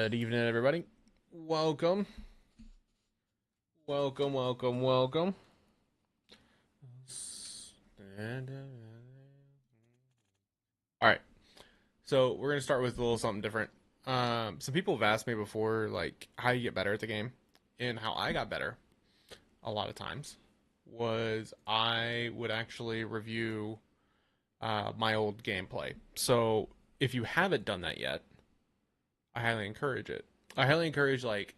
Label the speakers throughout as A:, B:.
A: Good evening, everybody. Welcome. Welcome, welcome, welcome. All right. So we're going to start with a little something different. Some people have asked me before, like, how you get better at the game. And how I got better a lot of times was I would actually review my old gameplay. So if you haven't done that yet, I highly encourage it. I highly encourage, like,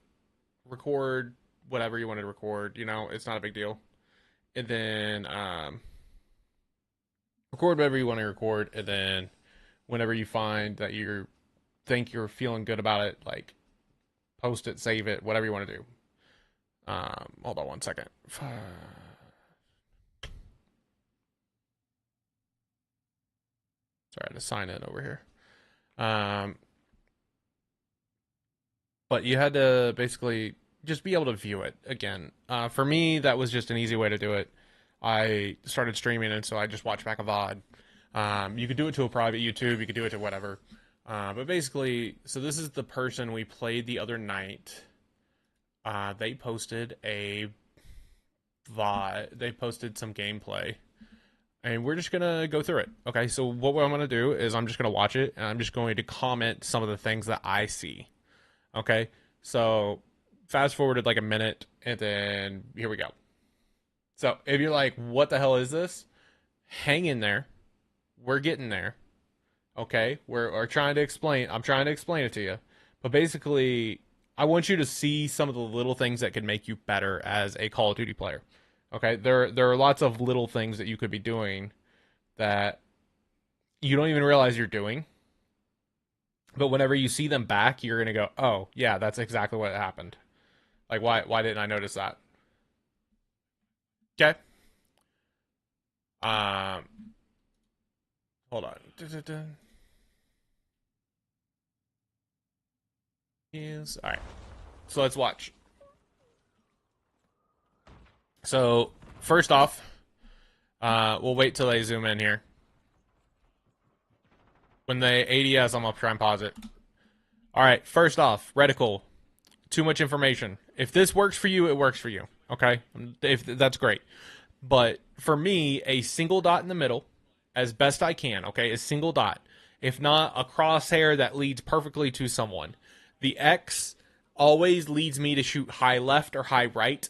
A: record whatever you wanted to record. It's not a big deal. And then record whatever you want to record. And then whenever you find that you think you're feeling good about it, like post it, save it, whatever you want to do. Hold on one second. Sorry, I had to sign in over here. But you had to basically just be able to view it again. For me, that was just an easy way to do it. I started streaming, and so I just watched back a VOD. You could do it to a private YouTube, you could do it to whatever. But basically, so this is the person we played the other night. They posted a VOD. They posted some gameplay. And we're just going to go through it. Okay, so what I'm going to do is I'm just going to watch it, and I'm just going to comment some of the things that I see. Okay, so fast forwarded like a minute, and then here we go. So if you're like, what the hell is this? Hang in there. We're getting there. Okay, we're trying to explain. I'm trying to explain it to you. But basically, I want you to see some of the little things that can make you better as a Call of Duty player. Okay, there are lots of little things that you could be doing that you don't even realize you're doing. But whenever you see them back, you're gonna go, "Oh, yeah, that's exactly what happened." Like, why didn't I notice that? Okay. Um, hold on. Is all right. So let's watch. So first off, we'll wait till they zoom in here. When they ADS, I'm gonna try and pause it. All right. First off, reticle. Too much information. If this works for you, it works for you. Okay, if that's great. But for me, a single dot in the middle, as best I can. Okay, a single dot. If not, a crosshair that leads perfectly to someone. The X always leads me to shoot high left or high right,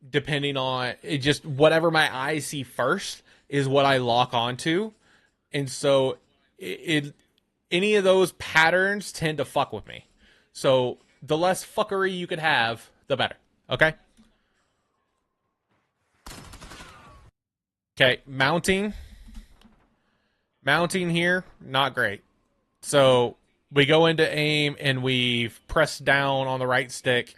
A: depending on it. Just whatever my eyes see first is what I lock onto, and so it any of those patterns tend to fuck with me. So the less fuckery you could have, the better. Okay? Okay, mounting. Mounting here, not great. So we go into aim and we press down on the right stick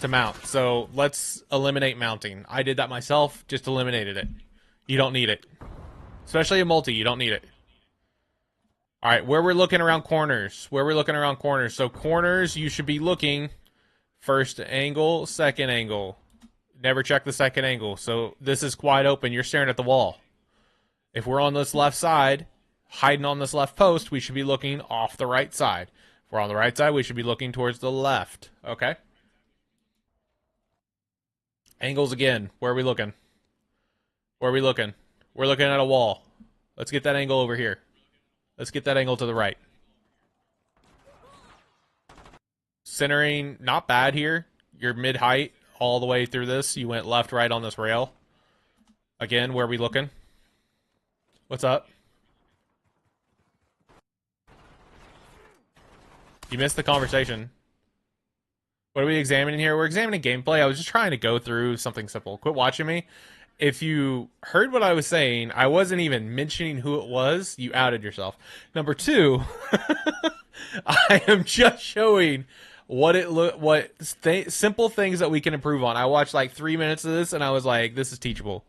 A: to mount. So let's eliminate mounting. I did that myself, just eliminated it. You don't need it. Especially a multi, you don't need it. Alright, where we're looking around corners. Where we're looking around corners. So corners, you should be looking first angle, second angle. Never check the second angle. So this is wide open. You're staring at the wall. If we're on this left side, hiding on this left post, we should be looking off the right side. If we're on the right side, we should be looking towards the left. Okay? Angles again. Where are we looking? Where are we looking? We're looking at a wall. Let's get that angle over here. Let's get that angle to the right. Centering, not bad here. You're mid-height all the way through this. You went left, right on this rail. Again, where are we looking? What's up? You missed the conversation. What are we examining here? We're examining gameplay. I was just trying to go through something simple. Quit watching me. If you heard what I was saying, I wasn't even mentioning who it was. You outed yourself. Number two, I am just showing simple things that we can improve on. I watched like 3 minutes of this and I was like, this is teachable.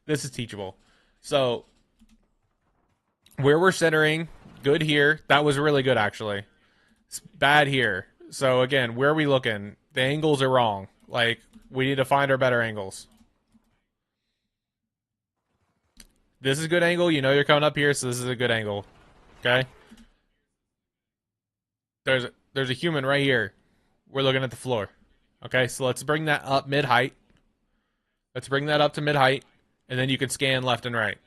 A: This is teachable. So where we're centering, good here. That was really good actually. It's bad here. So again, where are we looking? The angles are wrong. Like, we need to find our better angles. This is a good angle. You know you're coming up here, so this is a good angle. Okay? There's a human right here. We're looking at the floor. Okay, so let's bring that up mid-height. Let's bring that up to mid-height, and then you can scan left and right.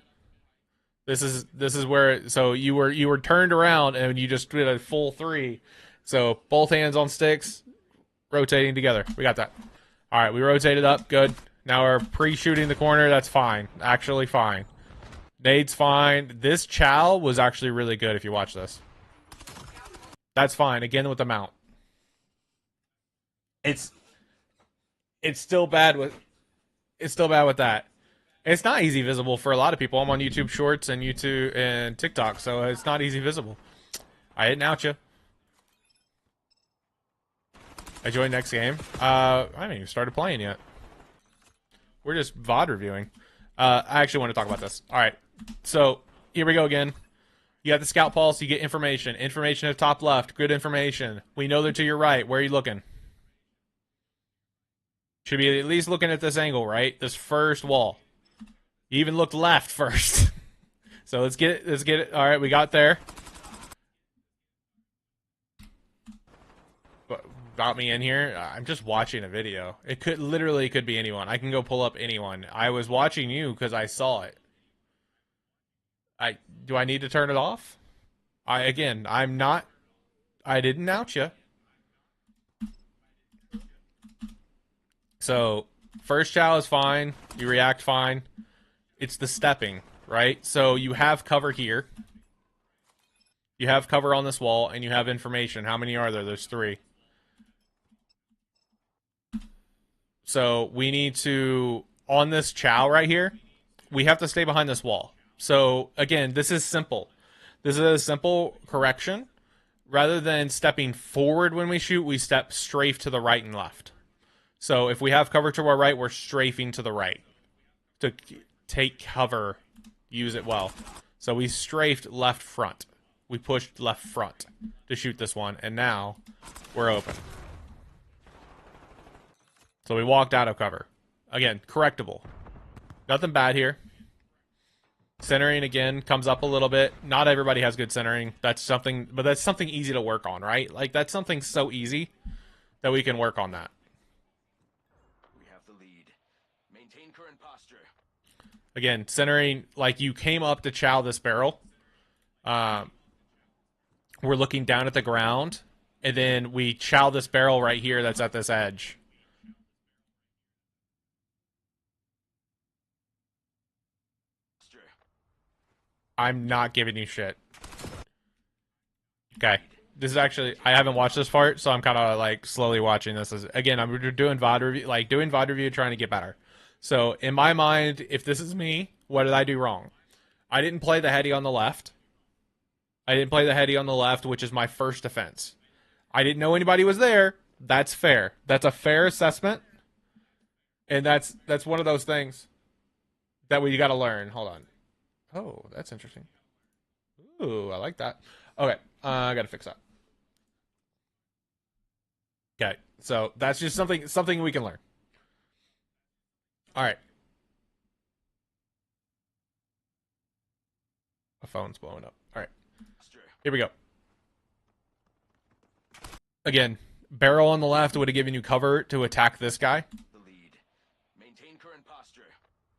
A: This is where so you were turned around and you just did a full three. So both hands on sticks, rotating together. We got that. All right, we rotated up. Good. Now we're pre-shooting the corner. That's fine. Actually fine. Nade's fine. This chow was actually really good if you watch this. That's fine. Again with the mount. It's it's still bad with it's still bad with that. It's not easy visible for a lot of people. I'm on YouTube Shorts and YouTube and TikTok, so it's not easy visible. I didn't out you. I joined next game. I haven't even started playing yet. We're just VOD reviewing. I actually want to talk about this. All right, so here we go again. You got the scout pulse. You get information. Information at top left. Good information. We know they're to your right. Where are you looking? Should be at least looking at this angle, right? This first wall. You even looked left first. So let's get it. Let's get it. All right, we got there. Got me in here. I'm just watching a video. It could literally could be anyone. I can go pull up anyone. I was watching you because I saw it. Do I need to turn it off? I'm not. I didn't out you. So first chow is fine. You react fine. It's the stepping, right? So you have cover here. You have cover on this wall, and you have information. How many are there? There's 3. So we need to, on this chow right here, we have to stay behind this wall. So again, this is simple. This is a simple correction. Rather than stepping forward when we shoot, we step strafe to the right and left. So if we have cover to our right, we're strafing to the right. To take cover, use it well. So we strafed left front. We pushed left front to shoot this one, and now we're open. So we walked out of cover. Again, correctable. Nothing bad here. Centering again comes up a little bit. Not everybody has good centering. That's something, but that's something easy to work on, right? Like that's something so easy that we can work on that.
B: We have the lead. Maintain current posture.
A: Again, centering, like you came up to chow this barrel. We're looking down at the ground, and then we chow this barrel right here that's at this edge. I'm not giving you shit. Okay. This is actually, I haven't watched this part, so I'm kind of like slowly watching this. Again, I'm doing VOD review, like doing VOD review, trying to get better. So in my mind, if this is me, what did I do wrong? I didn't play the heady on the left. I didn't play the heady on the left, which is my first defense. I didn't know anybody was there. That's fair. That's a fair assessment. And that's one of those things that we got to learn. Hold on. Oh, that's interesting. Ooh, I like that. Okay, I gotta fix that. Okay, so that's just something we can learn. All right. My phone's blowing up. All right, here we go. Again, barrel on the left would have given you cover to attack this guy.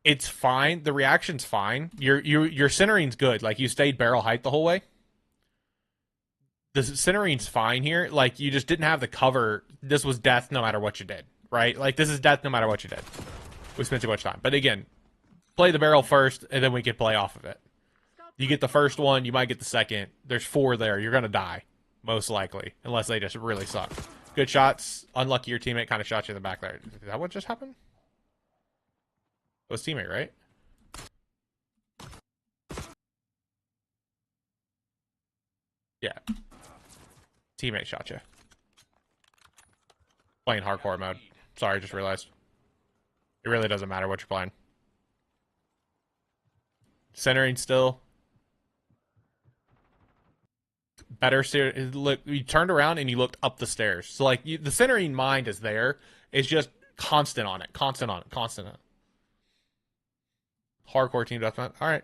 A: It's fine. The reaction's fine. Your centering's good. Like you stayed barrel height the whole way. The centering's fine here. Like you just didn't have the cover. This was death no matter what you did, right? Like this is death no matter what you did. We spent too much time. But again, play the barrel first, and then we can play off of it. You get the first one, you might get the second. There's 4 there. You're gonna die, most likely, unless they just really suck. Good shots. Unlucky your teammate kind of shot you in the back there. Is that what just happened? It was teammate, right? Yeah. Teammate shot you. Playing hardcore mode. Sorry, just realized. It really doesn't matter what you're playing. Centering still. Better. Look, you turned around and you looked up the stairs. So, like, the centering mind is there. It's just constant on it. Constant on it. Constant on it. Hardcore team deathmatch. All right.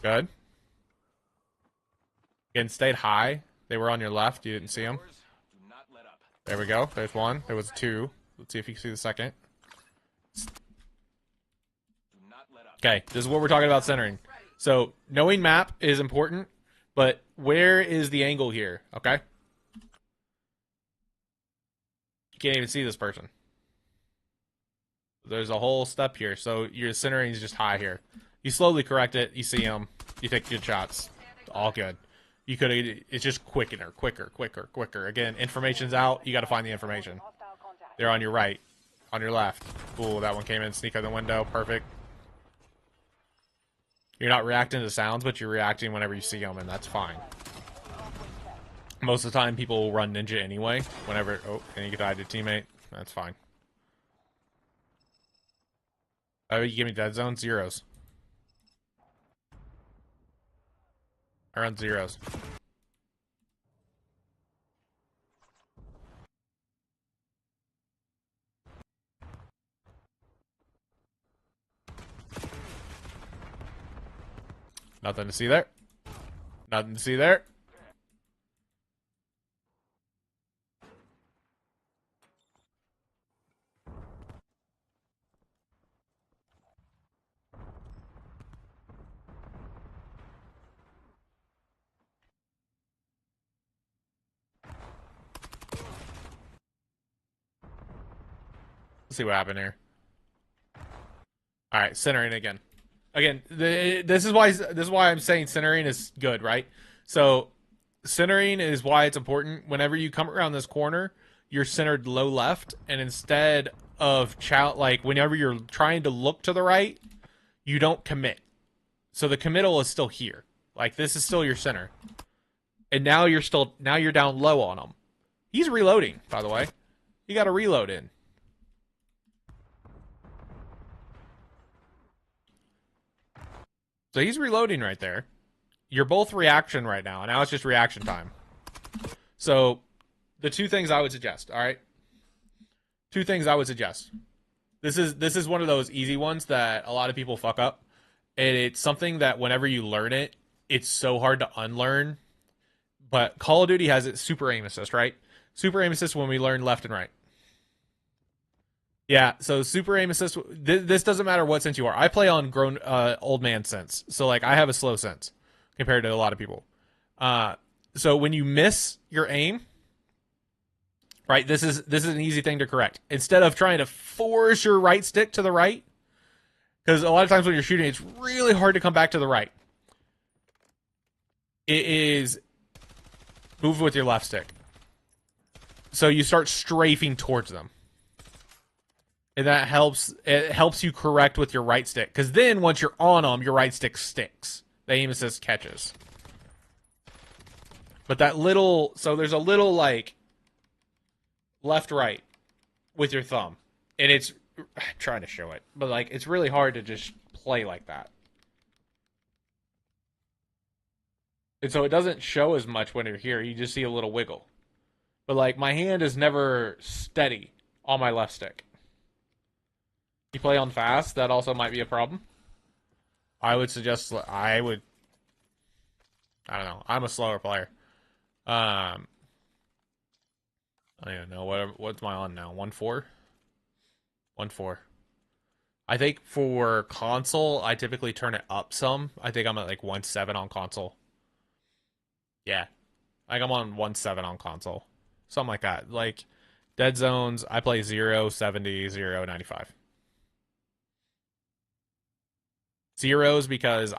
A: Good. Again, stayed high. They were on your left. You didn't see them.
B: Yours. Do not let up.
A: There we go. There's one. There was two. Let's see if you can see the second.
B: Do not let up.
A: Okay, this is what we're talking about centering. So knowing map is important, but where is the angle here? Okay, you can't even see this person. There's a whole step here, so your centering is just high here. You slowly correct it. You see them. You take good shots. All good. You could. It's just quicker. Again, information's out. You got to find the information. They're on your right, on your left. Ooh, that one came in. Sneak out the window. Perfect. You're not reacting to sounds, but you're reacting whenever you see them, and that's fine. Most of the time, people will run ninja anyway. Whenever, oh, and you died to teammate. That's fine. Oh, you give me dead zone? Zeros. I run zeros. Nothing to see there. Nothing to see there. Let's see what happened here. All right, centering again. Again, this is why I'm saying centering is good, right? So centering is why it's important. Whenever you come around this corner, you're centered low left, and instead of like whenever you're trying to look to the right, you don't commit. So the committal is still here. Like this is still your center, and now you're down low on him. He's reloading, by the way. You got to reload in. So he's reloading right there. You're both reaction right now. Now it's just reaction time. So the two things I would suggest, all right? Two things I would suggest. This is one of those easy ones that a lot of people fuck up. And it's something that whenever you learn it, it's so hard to unlearn. But Call of Duty has its super aim assist, right? Super aim assist when we learn left and right. Yeah, so super aim assist. This doesn't matter what sense you are. I play on grown old man sense, so like I have a slow sense compared to a lot of people. So when you miss your aim, right? This is an easy thing to correct. Instead of trying to force your right stick to the right, because a lot of times when you're shooting, it's really hard to come back to the right. It is move with your left stick. So you start strafing towards them. And that helps. It helps you correct with your right stick, because then once you're on them, your right stick sticks. The aim assist catches. But that little, so there's a little like left right with your thumb, and it's I'm trying to show it, but like it's really hard to just play like that. And so it doesn't show as much when you're here. You just see a little wiggle. But like my hand is never steady on my left stick. You play on fast, that also might be a problem. I would suggest I don't know. I'm a slower player. I don't even know what's my on now. 1-4? 1-4. I think for console, I typically turn it up some. I think I'm at like 1-7 on console. Yeah. Like I'm on 1-7 on console. Something like that. Like dead zones, I play 0-70, 0-95. Zeros because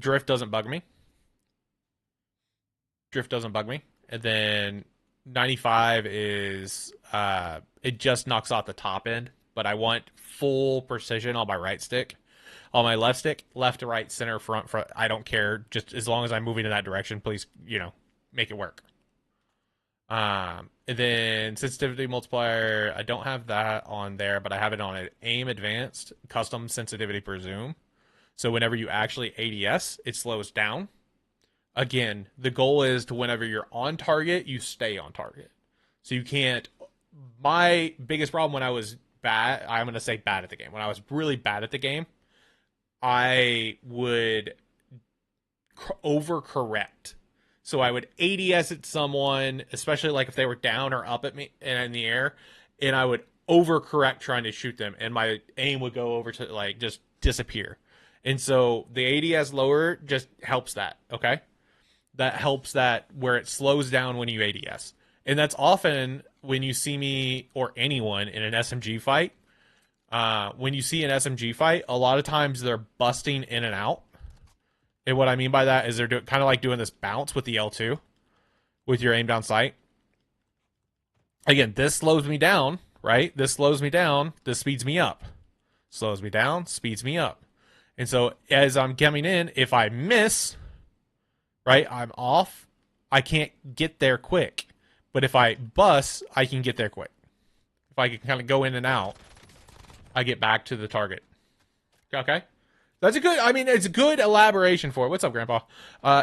A: drift doesn't bug me. Drift doesn't bug me. And then 95 is it just knocks off the top end, but I want full precision on my right stick. On my left stick, left to right, center, front, I don't care. Just as long as I'm moving in that direction, please, make it work. And then sensitivity multiplier, I don't have that on there, but I have it on an aim advanced, custom sensitivity presume. So whenever you actually ADS, it slows down. Again, the goal is to whenever you're on target, you stay on target. So you can't. My biggest problem when I was bad, I'm going to say bad at the game. When I was really bad at the game, I would overcorrect. So I would ADS at someone, especially like if they were down or up at me and in the air, and I would overcorrect trying to shoot them, and my aim would go over to like just disappear. And so the ADS lower just helps that. Okay, that helps that where it slows down when you ADS, and that's often when you see me or anyone in an SMG fight. When you see an SMG fight, a lot of times they're busting in and out. And what I mean by that is they're kind of like doing this bounce with the L2 with your aim down sight. Again, this slows me down, right? This slows me down. This speeds me up. Slows me down, speeds me up. And so as I'm coming in, if I miss, right, I'm off. I can't get there quick. But if I bust, I can get there quick. If I can kind of go in and out, I get back to the target. Okay? That's a good, I mean, it's a good elaboration for it. What's up, Grandpa?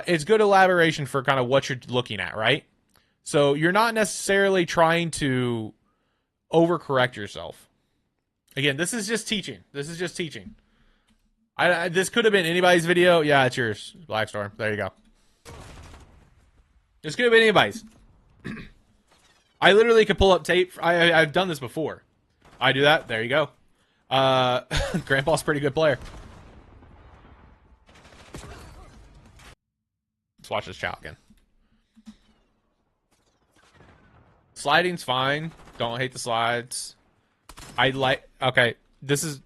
A: It's good elaboration for kind of what you're looking at, right? So you're not necessarily trying to overcorrect yourself. Again, this is just teaching. This is just teaching. This could have been anybody's video. Yeah, it's yours, Blackstorm. There you go. This could have been anybody's. I literally could pull up tape. I've done this before. I do that. There you go. Grandpa's a pretty good player. Let's watch this chow again. Sliding's fine. Don't hate the slides. Okay, this is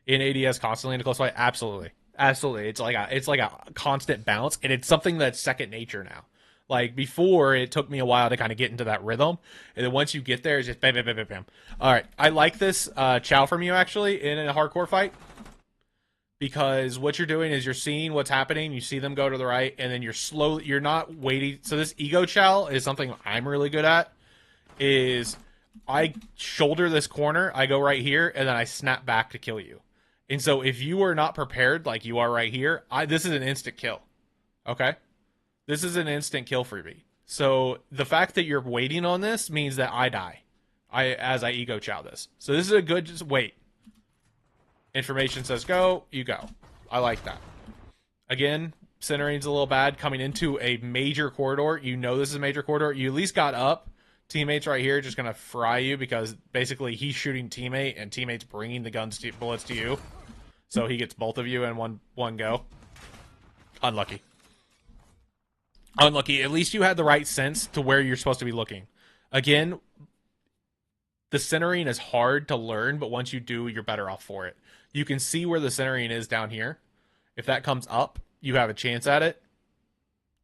A: in ADS constantly in a close fight. Absolutely. Absolutely. It's like a constant bounce, and it's something that's second nature now. Like before, it took me a while to kind of get into that rhythm, and then once you get there, it's just bam, bam, bam, bam, bam. All right, I like this chow from you actually in a hardcore fight, because what you're doing is you're seeing what's happening. You see them go to the right, and then you're not waiting. So this ego chow is something I'm really good at. Is I shoulder this corner, I go right here, and then I snap back to kill you. And so if you are not prepared, like you are right here, this is an instant kill. Okay. This is an instant kill for me. So the fact that you're waiting on this means that I die. As I ego chow this. So this is a good just wait. Information says go, you go. I like that. Again, centering's a little bad. Coming into a major corridor, you know this is a major corridor. You at least got up. Teammates right here just gonna fry you because basically he's shooting teammate and teammate's bringing the bullets to you. So he gets both of you in one go. Unlucky. Unlucky. At least you had the right sense to where you're supposed to be looking. Again, the centering is hard to learn, but once you do, you're better off for it. You can see where the centering is down here. If that comes up, you have a chance at it.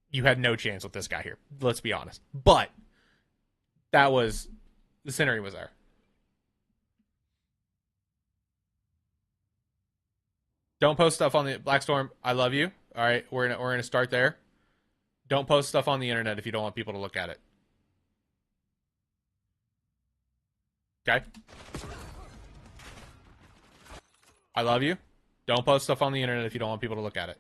A: You had no chance with this guy here. Let's be honest. But the centering was there. Don't post stuff on the Blackstorm. I love you. All right, we're gonna start there. Don't post stuff on the internet if you don't want people to look at it. Okay? I love you. Don't post stuff on the internet if you don't want people to look at it.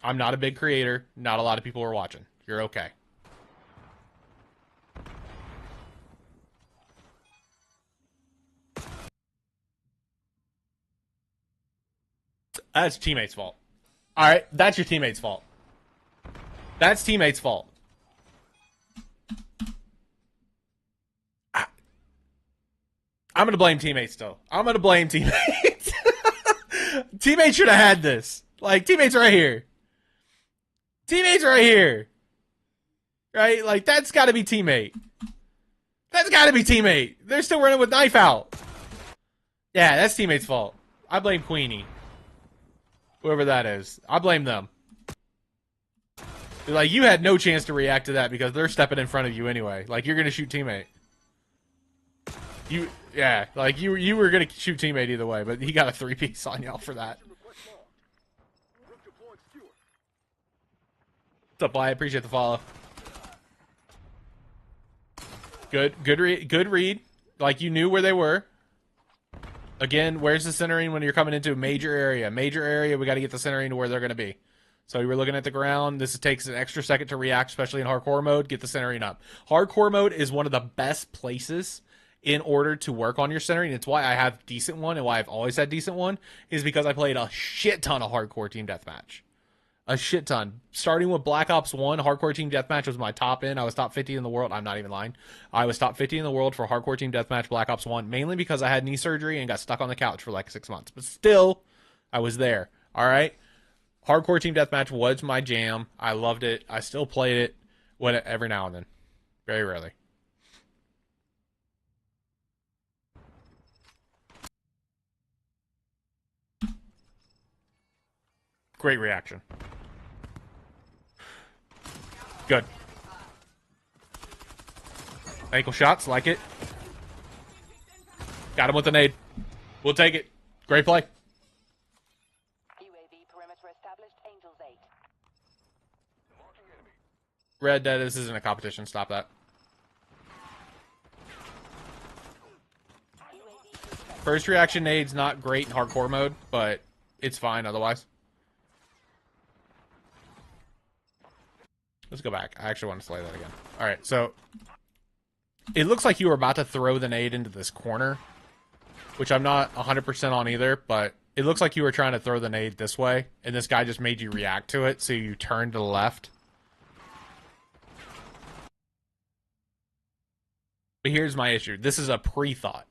A: I'm not a big creator. Not a lot of people are watching. You're okay. That's teammate's fault. All right, that's your teammate's fault. That's teammate's fault. I'm gonna blame teammates still. I'm gonna blame teammates. Teammates should have had this. Like teammates right here. Teammates right here. Right? Like that's got to be teammate. That's got to be teammate. They're still running with knife out. Yeah, that's teammate's fault. I blame Queenie. Whoever that is. I blame them. Like, you had no chance to react to that because they're stepping in front of you anyway. Like, you're going to shoot teammate. Yeah, like, you were going to shoot teammate either way, but he got a 3-piece on y'all for that. What's up, I appreciate the follow. Good read. Like, you knew where they were. Again, where's the centering when you're coming into a major area? Major area, we got to get the centering to where they're going to be. So you were looking at the ground. This takes an extra second to react, especially in hardcore mode. Get the centering up. Hardcore mode is one of the best places in order to work on your centering. It's why I have decent one and why I've always had decent one is because I played a shit ton of hardcore team deathmatch. A shit ton. Starting with Black Ops 1, Hardcore Team Deathmatch was my top end. I was top 50 in the world. I'm not even lying. I was top 50 in the world for Hardcore Team Deathmatch Black Ops 1, mainly because I had knee surgery and got stuck on the couch for like 6 months. But still, I was there. All right? Hardcore Team Deathmatch was my jam. I loved it. I still played it every now and then. Very rarely. Great reaction. Good. Ankle shots, like it. Got him with the nade. We'll take it. Great play.
C: UAV perimeter established. Angels 8.
A: Red Dead, this isn't a competition. Stop that. First reaction nade's not great in hardcore mode, but it's fine otherwise. Let's go back. I actually want to slay that again. Alright, so it looks like you were about to throw the nade into this corner, which I'm not 100% on either, but it looks like you were trying to throw the nade this way, and this guy just made you react to it, so you turned to the left. But here's my issue. This is a pre-thought.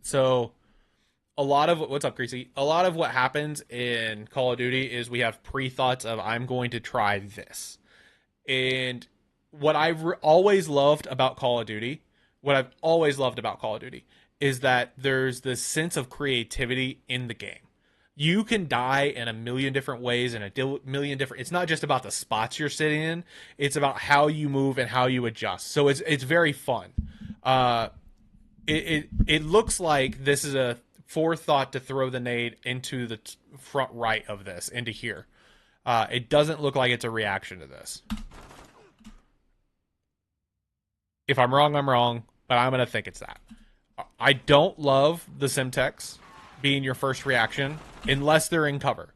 A: So a lot of what's up, Greasy? A lot of what happens in Call of Duty is we have pre-thoughts of I'm going to try this. And what I've always loved about Call of Duty, is that there's this sense of creativity in the game. You can die in a million different ways and million different. It's not just about the spots you're sitting in; it's about how you move and how you adjust. So it's very fun. It looks like this is a forethought to throw the nade into the front right of this, into here. It doesn't look like it's a reaction to this. If I'm wrong, I'm wrong, but I'm going to think it's that. I don't love the Simtex being your first reaction unless they're in cover.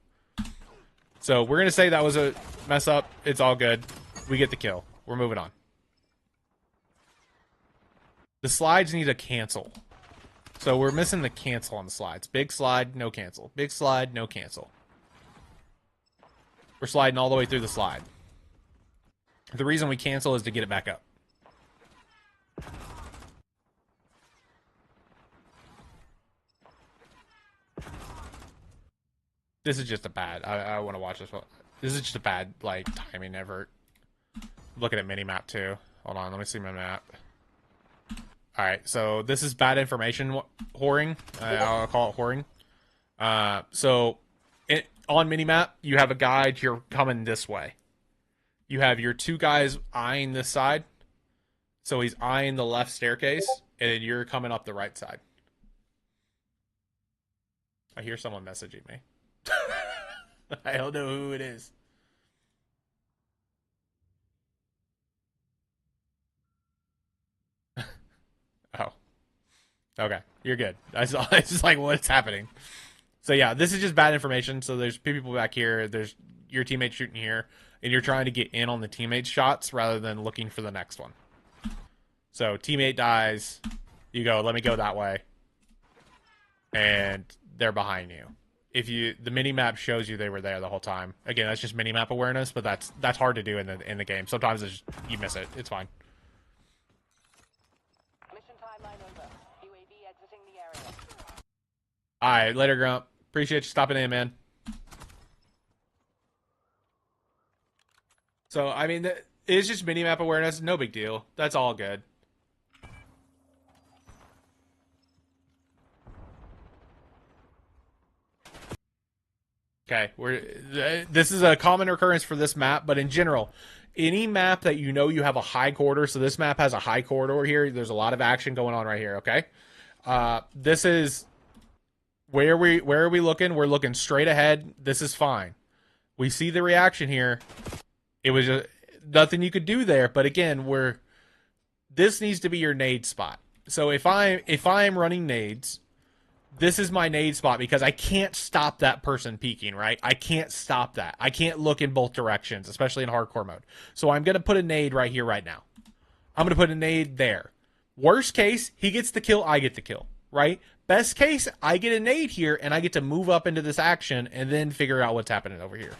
A: So we're going to say that was a mess up. It's all good. We get the kill. We're moving on. The slides need a cancel. So we're missing the cancel on the slides. Big slide, no cancel. Big slide, no cancel. We're sliding all the way through the slide. The reason we cancel is to get it back up. This is just a bad. I want to watch this one. This is just a bad, like, timing effort. Looking at minimap too. Hold on, let me see my map. Alright, so this is bad information whoring. I'll call it whoring. So on minimap, you have a guide, you're coming this way. You have your two guys eyeing this side. So he's eyeing the left staircase, and then you're coming up the right side. I hear someone messaging me. I don't know who it is. Oh. Okay. You're good. I saw it's just like what's happening. So yeah, this is just bad information. So there's people back here, there's your teammate shooting here, and you're trying to get in on the teammate's shots rather than looking for the next one. So teammate dies, you go, let me go that way. And they're behind you. If the mini-map shows you they were there the whole time. Again, that's just mini-map awareness, but that's hard to do in the game. Sometimes it's just, you miss it. It's fine.
C: Mission timeline over. UAV exiting the area.
A: Alright, later, Grump. Appreciate you stopping in, man. So, I mean, it's just mini-map awareness. No big deal. That's all good. Okay, this is a common occurrence for this map, but in general, any map that you know you have a high corridor, so this map has a high corridor here, there's a lot of action going on right here, okay? This is, where are we looking? We're looking straight ahead. This is fine. We see the reaction here. It was just nothing you could do there, but again, this needs to be your nade spot. So if I'm running nades, this is my nade spot because I can't stop that person peeking, right? I can't stop that. I can't look in both directions, especially in hardcore mode. So I'm going to put a nade right here, right now. I'm going to put a nade there. Worst case, he gets the kill, I get the kill, right? Best case, I get a nade here, and I get to move up into this action and then figure out what's happening over here.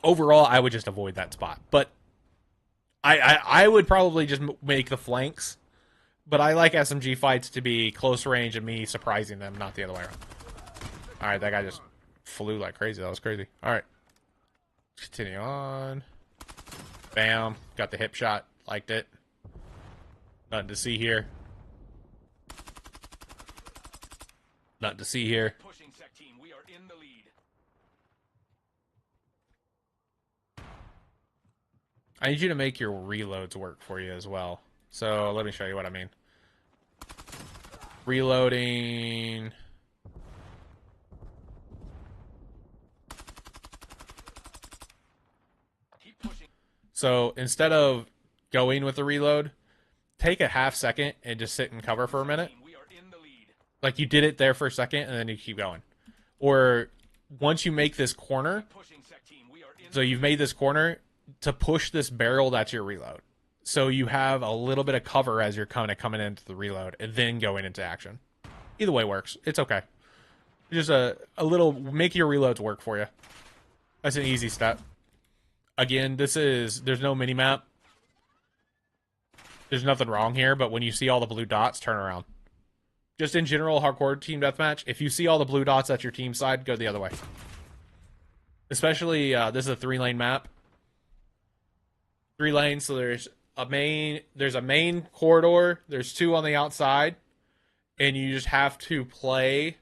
A: Overall, I would just avoid that spot. But I would probably just make the flanks. But I like SMG fights to be close range and me surprising them, not the other way around. All right, that guy just flew like crazy. That was crazy. All right, continue on. Bam, got the hip shot. Liked it. Nothing to see here. Nothing to see here.
B: Pushing sec team. We are in the lead.
A: I need you to make your reloads work for you as well. So let me show you what I mean. Reloading.
B: Keep pushing.
A: So instead of going with the reload, take a half second and just sit and cover for a minute.
B: We are in the lead.
A: Like you did it there for a second and then you keep going. Or once you make this corner,
B: Pushing sec team. We are in.
A: so you've made this corner to push this barrel, that's your reload. So you have a little bit of cover as you're kind of coming into the reload and then going into action. Either way works. It's okay. Just a little, make your reloads work for you. That's an easy step. Again, there's no mini map. There's nothing wrong here, but when you see all the blue dots, turn around. Just in general, hardcore team deathmatch, if you see all the blue dots at your team side, go the other way. Especially, this is a 3-lane map. 3 lanes, so there's a main corridor, there's 2 on the outside, and you just have to play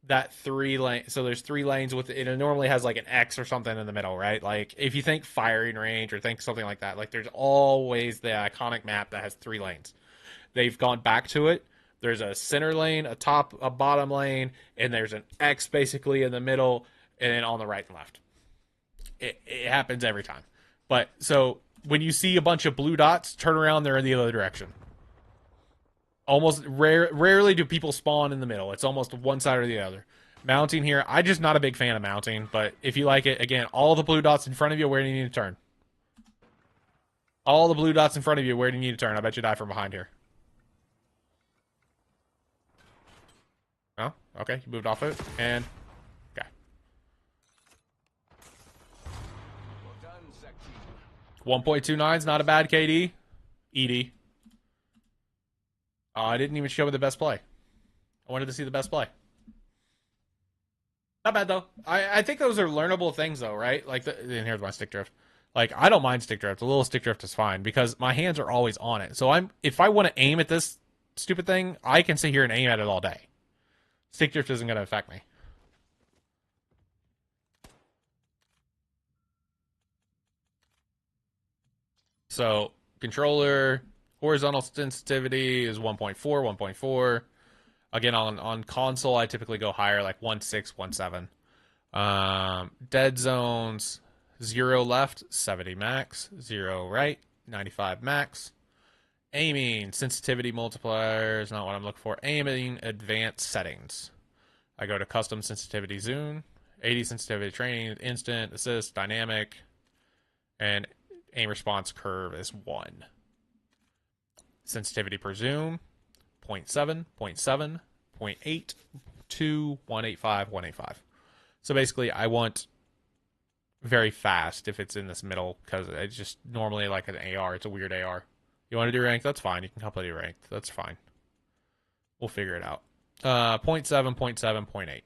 A: that 3 lane. So there's 3 lanes with it. It normally has like an X or something in the middle, right? Like if you think firing range or think something like that, like there's always the iconic map that has 3 lanes. They've gone back to it. There's a center lane, a bottom lane, and there's an X basically in the middle, and then on the right and left. It happens every time. But so when you see a bunch of blue dots, turn around, they're in the other direction. Almost rarely do people spawn in the middle. It's almost one side or the other. Mounting here, I'm just not a big fan of mounting, but if you like it, again, all the blue dots in front of you, where do you need to turn? All the blue dots in front of you, where do you need to turn? I bet you die from behind here. Oh, okay, you moved off it, and okay.
B: Well done, sec team.
A: 1.29 is not a bad KD. ED. I didn't even show me the best play. I wanted to see the best play. Not bad though. I think those are learnable things though, right? Like, and here's my stick drift. Like, I don't mind stick drift. A little stick drift is fine because my hands are always on it. So if I want to aim at this stupid thing, I can sit here and aim at it all day. Stick drift isn't going to affect me. So controller horizontal sensitivity is 1.4, 1.4. Again, on console, I typically go higher, like 1.6, 1.7. Dead zones, 0 left, 70 max, 0 right, 95 max. Aiming, sensitivity multiplier is not what I'm looking for. Aiming, advanced settings. I go to custom sensitivity zoom, 80 sensitivity training, instant, assist, dynamic, and aim response curve is 1. Sensitivity per zoom, 0.7, 0.7, 0.8, 2, 185, 185. So basically, I want very fast if it's in this middle, because it's just normally like an AR. It's a weird AR. You want to do ranked? That's fine. You can completely ranked. That's fine. We'll figure it out. 0.7, 0.7, 0.8.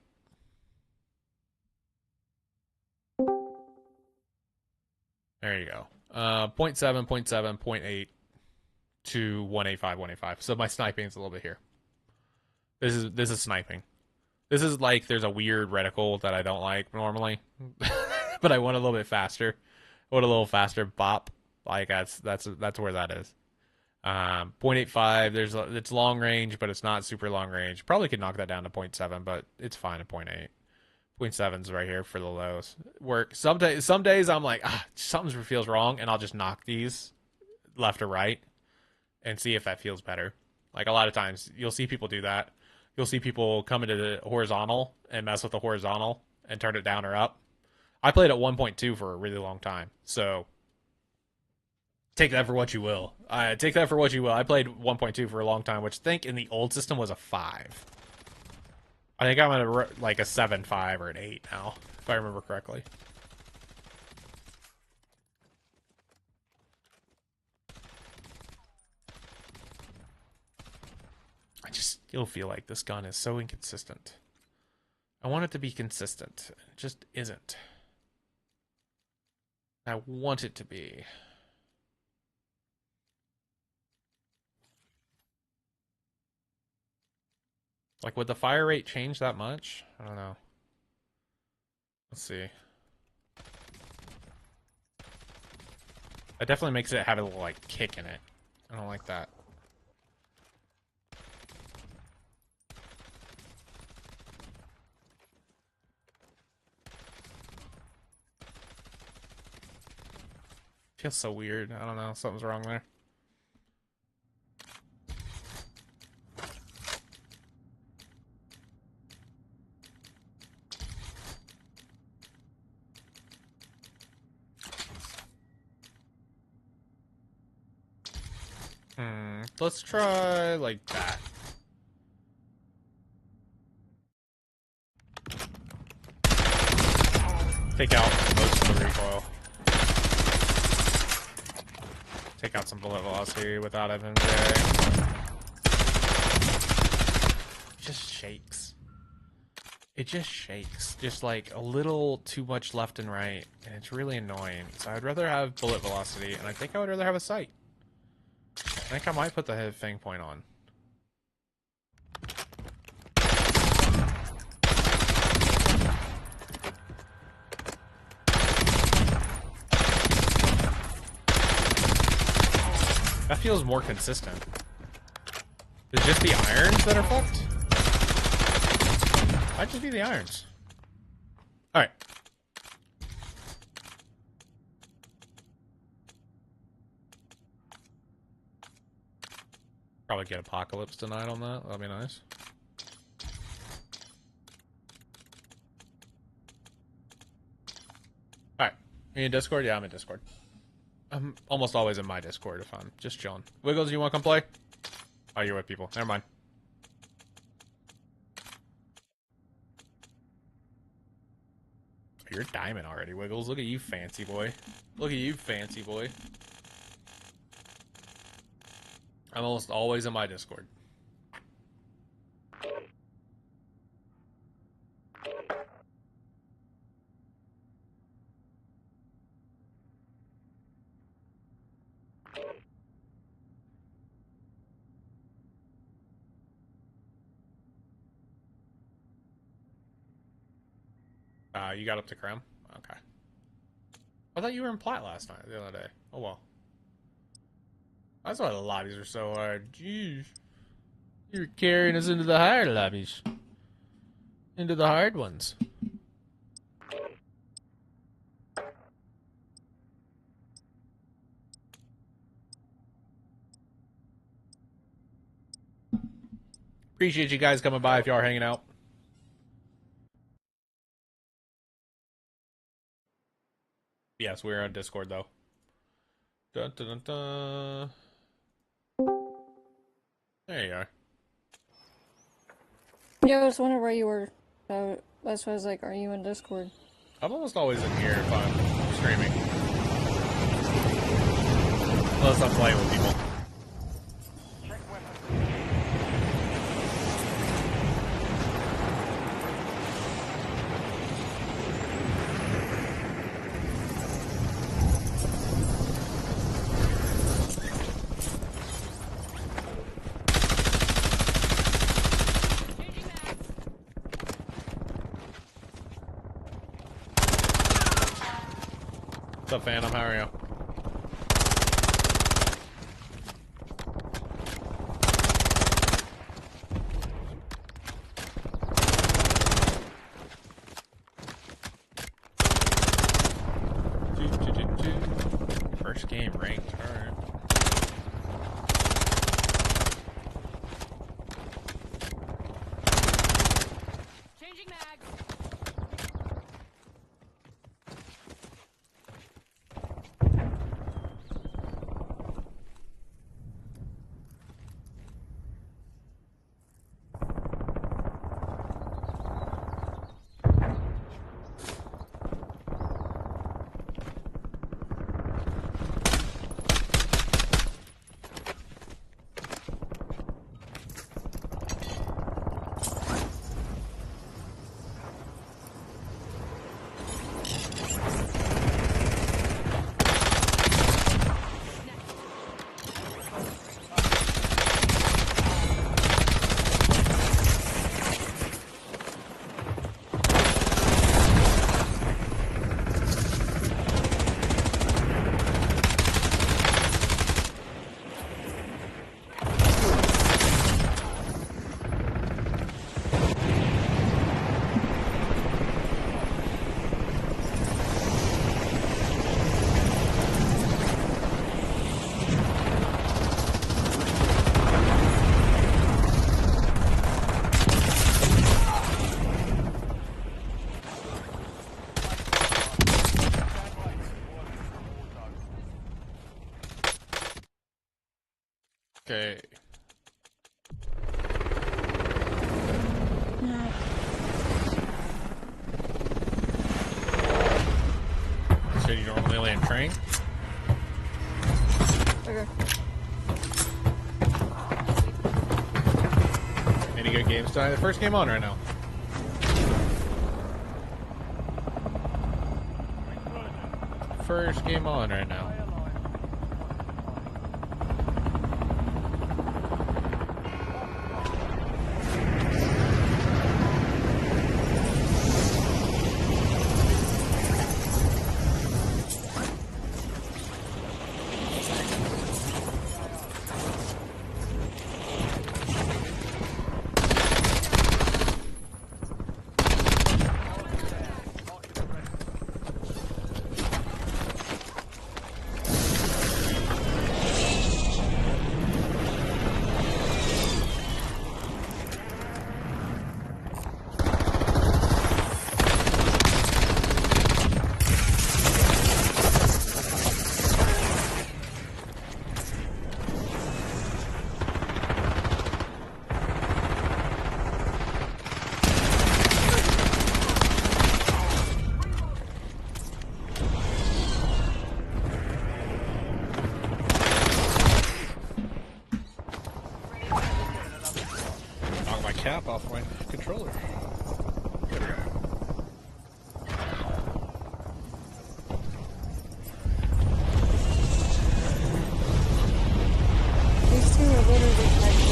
A: There you go. 0.7, 0.7, 0.8 to 185, 185. So my sniping is a little bit here. This is sniping. This is like there's a weird reticle that I don't like normally, but I want a little bit faster. I want a little faster bop. Like that's where that is. 0.85. It's long range, but it's not super long range. Probably could knock that down to 0.7, but it's fine at 0.8. 0.7's right here for the lows. Work. Some days I'm like, something feels wrong, and I'll just knock these left or right and see if that feels better. Like a lot of times you'll see people do that. You'll see people come into the horizontal and mess with the horizontal and turn it down or up. I played at 1.2 for a really long time, so take that for what you will. Take that for what you will. I played 1.2 for a long time, which I think in the old system was a 5. I think I'm at like a 7.5 or an 8 now, if I remember correctly. You'll feel like this gun is so inconsistent. I want it to be consistent. It just isn't. I want it to be. Like, would the fire rate change that much? I don't know. Let's see. It definitely makes it have a little, like, kick in it. I don't like that. Feels so weird. I don't know. Something's wrong there. Let's try like that. Take out most of the recoil. Take out some bullet velocity without FMJ. It just shakes. It just shakes. Just like a little too much left and right, and it's really annoying. So I'd rather have bullet velocity, and I think I would rather have a sight. I think I might put the fang point on. That feels more consistent. Is it just the irons that are fucked? Might just be the irons. Alright. Probably get Apocalypse tonight on that. That'd be nice. Alright. You in Discord? Yeah, I'm in Discord. I'm almost always in my Discord if I'm just chilling. Wiggles, you want to come play? Oh, you're with people. Never mind. You're diamond already, Wiggles. Look at you, fancy boy. Look at you, fancy boy. I'm almost always in my Discord. You got up to Cram? Okay. I thought you were in Plat last night, the other day. Oh well. That's why the lobbies are so hard. Jeez. You're carrying us into the hard lobbies. Into the hard ones. Appreciate you guys coming by if you are hanging out. Yes, we're on Discord though. Dun, dun, dun, dun. There you are.
D: Yeah, I was wondering where you were. That's why I was like, are you in Discord?
A: I'm almost always in here if I'm streaming. Unless I'm playing with people. What's up, Phantom? How are you? First game ranked. Alright.
C: Changing mags.
A: Okay.
D: No.
A: So you normally land train?
D: Okay.
A: Any good games tonight? The first game on right now. First game on right now. Knock my cap off my controller. There we go.
D: These two are literally fighting.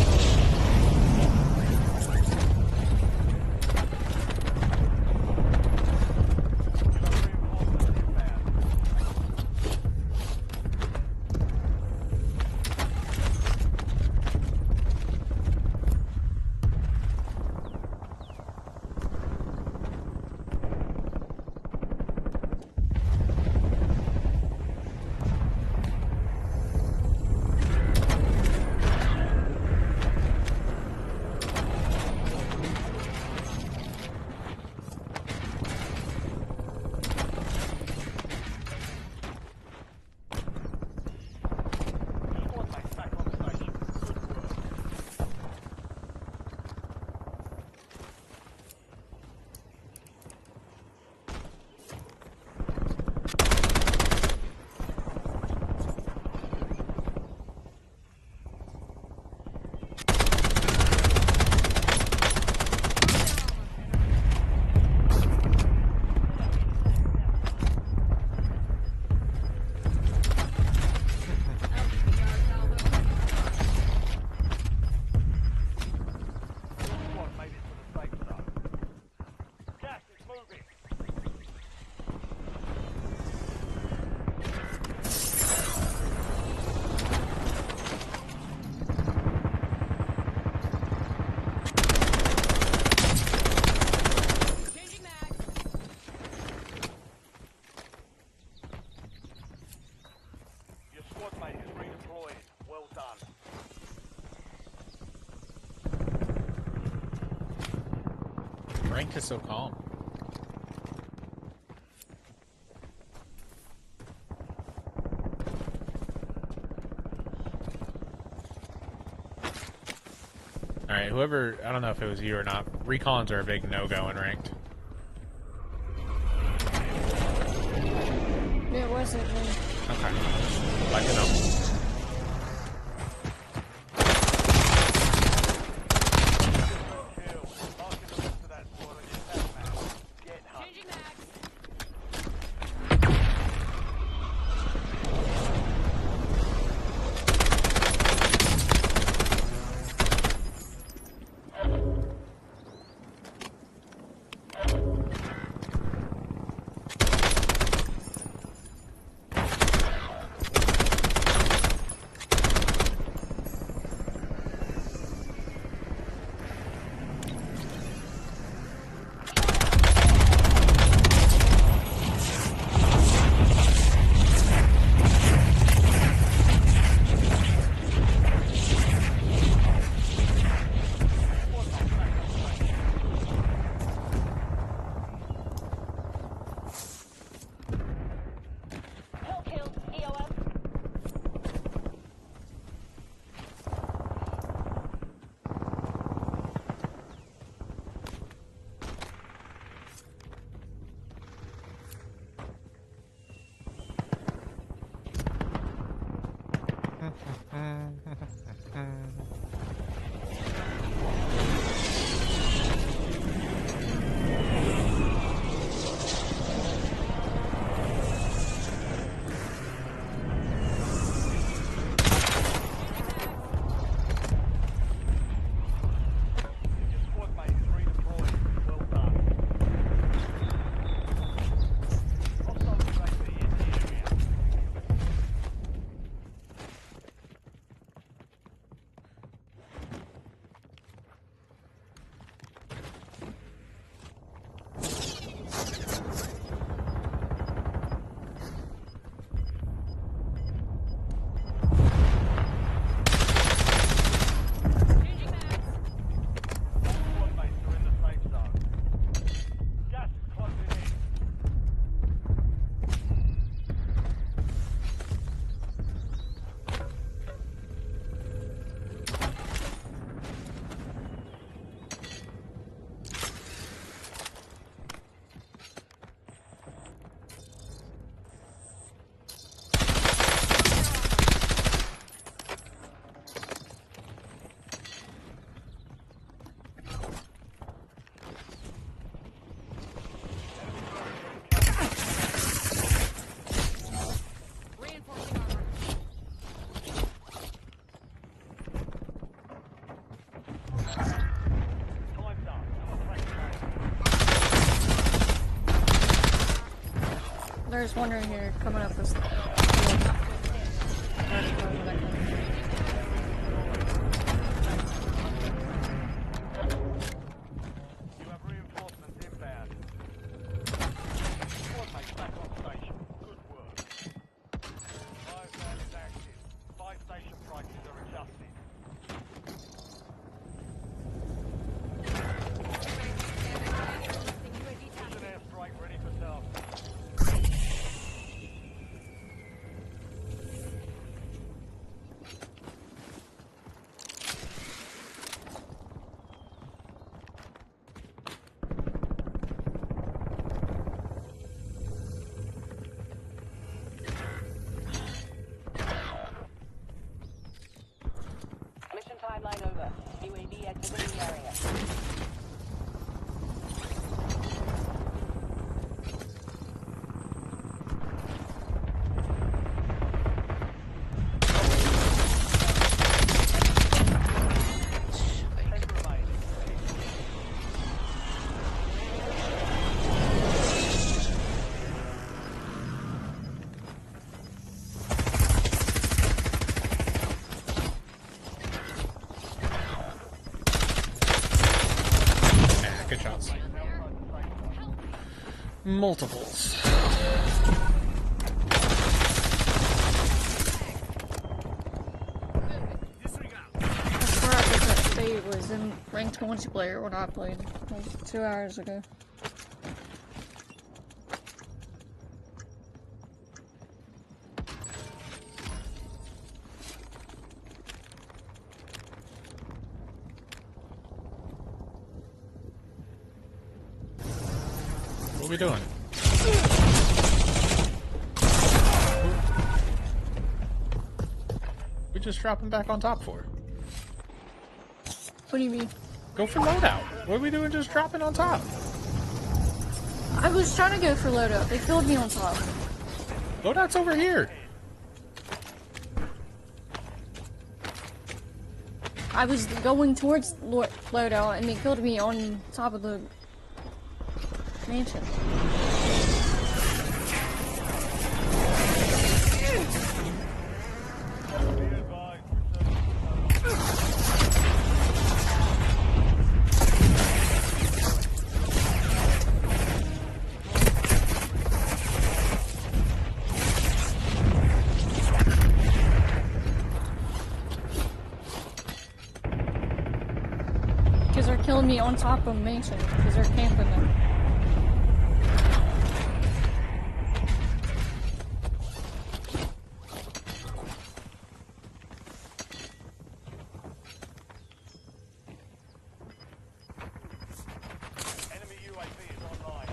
C: Changing mags.
E: Your squad mate is redeployed. Well done.
A: Rank is so calm. Alright, whoever, I don't know if it was you or not, recons are a big no-go in ranked.
D: It wasn't me.
A: Okay. Like to know.
E: Kill. Marking the rest of that squad on your attack map. Get hunted.
C: Changing mags.
E: Your squad mate is redeployed. Well done. Hostile UAV in the area.
C: Changing mags.
E: All squad mates are in the safe zone. Gas is closing in.
C: Reinforcing armor.
E: Time's up. Attack train.
D: There's one right here coming up this.
E: You have reinforcements inbound. Squad mates back on station. Good work. Fire zone is active. Buy station prices are adjusted. There's an airstrike ready for task.
F: Mission timeline over. UAV exiting the area.
E: Ten remaining.
A: Yeah, good shots. Multiples.
D: That's where I was at state was in ranked multiplayer when I played like 2 hours ago.
A: What are we doing? We just dropping back on top for?
D: What do you mean?
A: Go for loadout. What are we doing just dropping on top?
D: I was trying to go for loadout. They killed me on top.
A: Loadout's over here.
D: I was going towards loadout and they killed me on top of the mansion.
E: Be advised, return
D: Because they're killing me on top of mansion. Because they're camping there.
E: enemy UAV is online.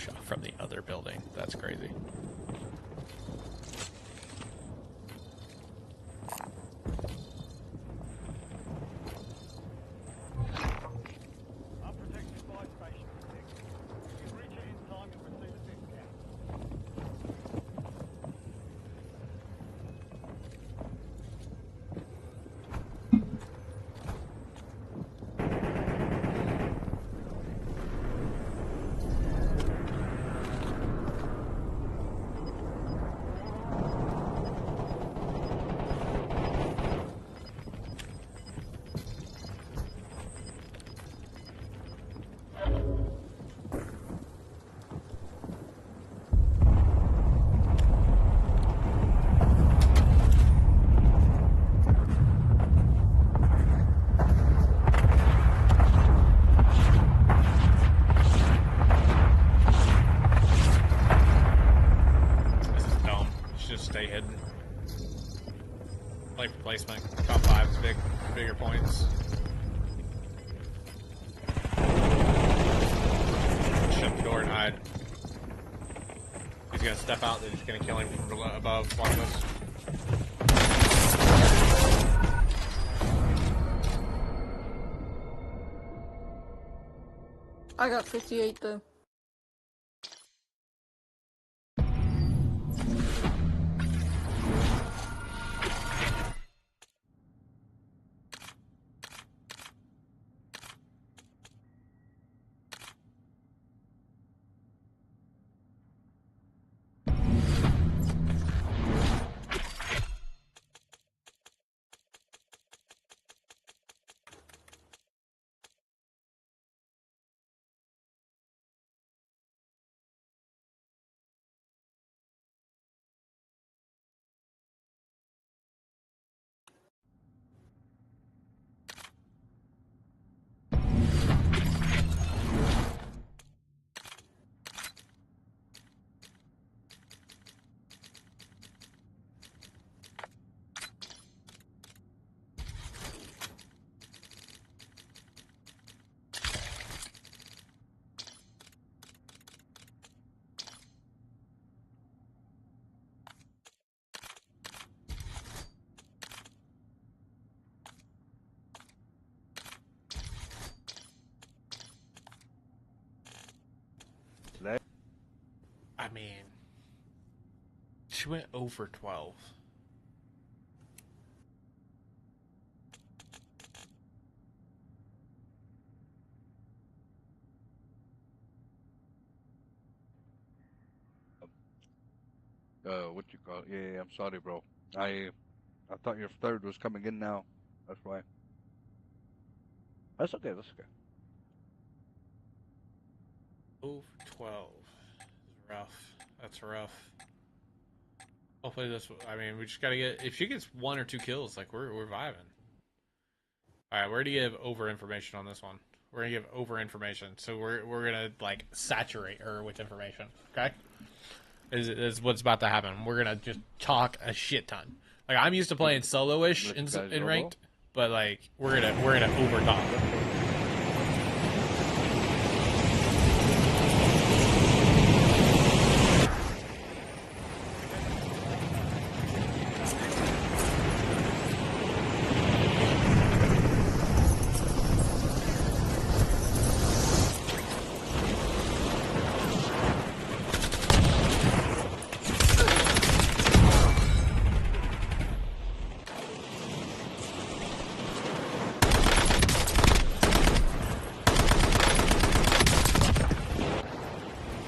A: shot from the other building. That's crazy.
E: Unprotected buy station 6. You reach it in time and receive a discount.
A: This is dumb. You should just stay hidden. Like replacement. Top 5 is bigger points. Shut the door and hide. He's gonna step out, they're just gonna kill him from above. Watch this.
D: I got 58 though.
A: I mean, she went over 12.
G: What you call it? Yeah, I'm sorry, bro. I thought your third was coming in now. That's why. That's okay. That's okay.
A: Over 12. This is rough. That's rough. Hopefully this, I mean, we just gotta get, if she gets 1 or 2 kills, like, we're vibing. Alright, we're gonna give over information on this one. We're gonna give over information. So we're gonna, like, saturate her with information. Okay? Is what's about to happen. We're gonna just talk a shit ton. Like, I'm used to playing solo-ish in ranked, but, like, we're gonna over talk.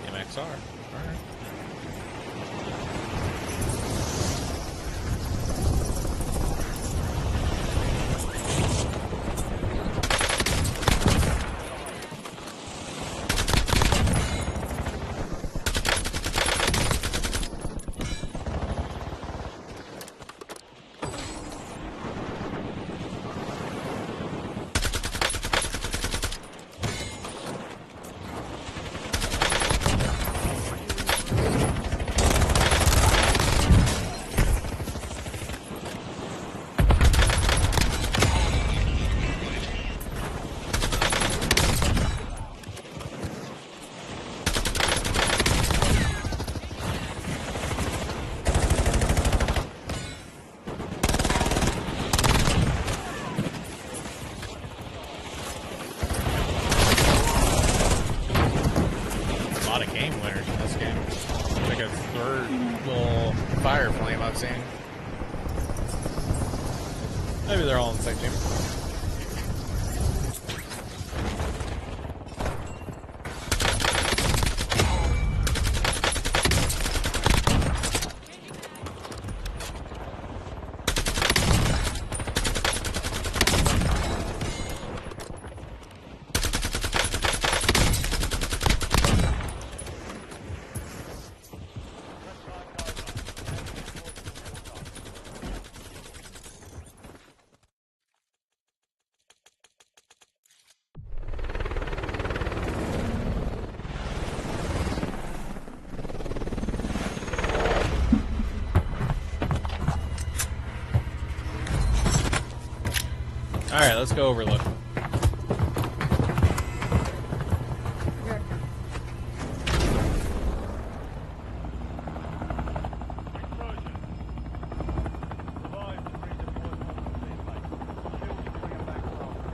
A: MXR. Alright. winners in this game. Like a third little fire flame I've seen. Maybe they're all in the same team. Alright, let's go overlook.
D: Okay.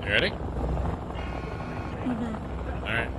A: You ready?
D: Mm-hmm.
A: Alright.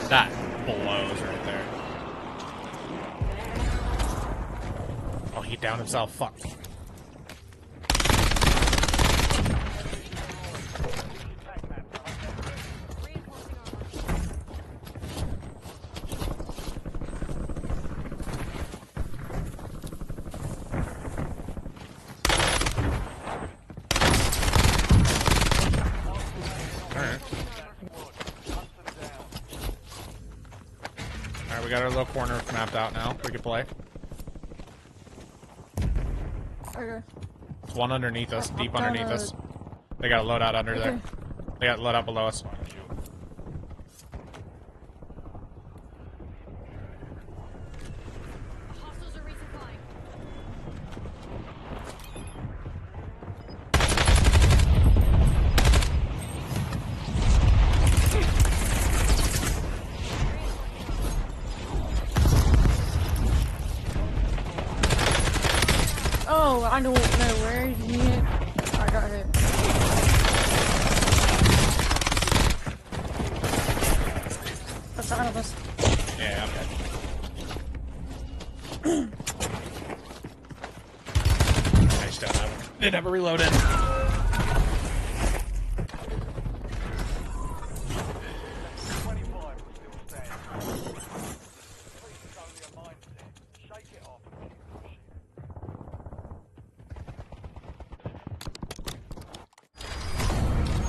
A: That blows right there. Oh, he downed himself. Fuck. Alright. Alright, we got our little corner mapped out now. We can play.
D: Okay.
A: There's one underneath us, deep
D: Down
A: underneath
D: the-
A: us. They got a loadout under there.
D: Okay.
A: They got loadout below us.
C: Hostiles are resupplying.
D: Oh, I don't know where he hit. I got hit. That's out of us.
A: Yeah, okay. I still have it. Never reloaded.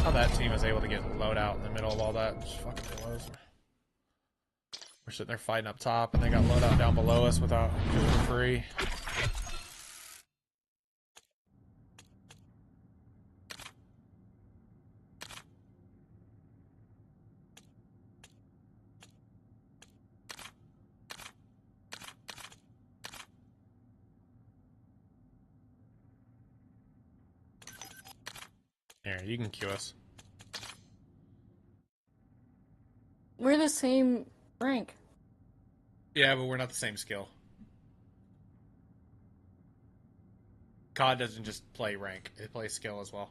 A: How that team is able to get loadout in the middle of all that just fucking blows me. We're sitting there fighting up top, and they got loadout down below us without for free. Here, you can queue us.
D: We're the same rank.
A: Yeah, but we're not the same skill. COD doesn't just play rank; it plays skill as well.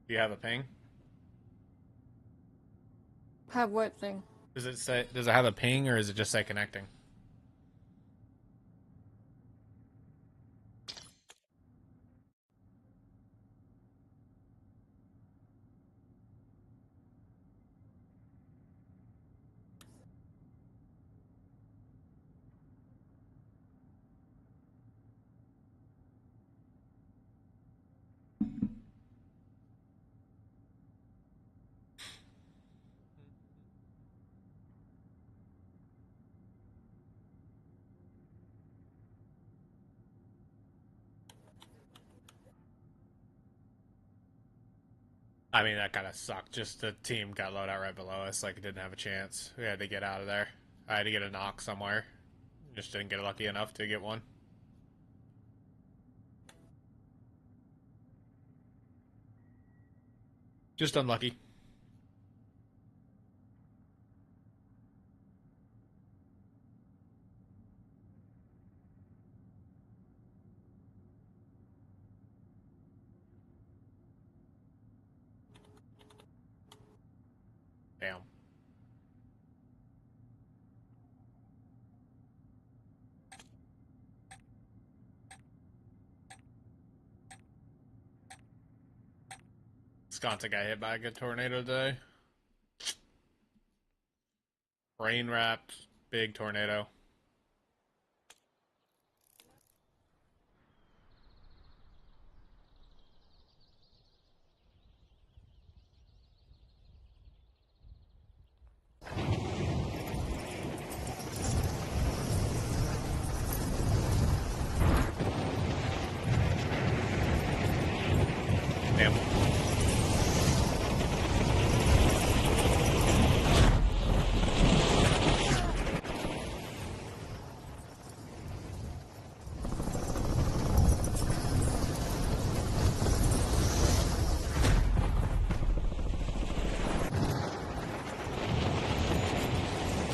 A: Do you have a ping?
D: Have what thing?
A: Does it say? Does it have a ping, or is it just say connecting? I mean, that kind of sucked. Just the team got loadout right below us, like it didn't have a chance. We had to get out of there. I had to get a knock somewhere. Just didn't get lucky enough to get one. Just unlucky. Damn. Wisconsin got hit by a good tornado today. Rain wrapped, big tornado. Damn.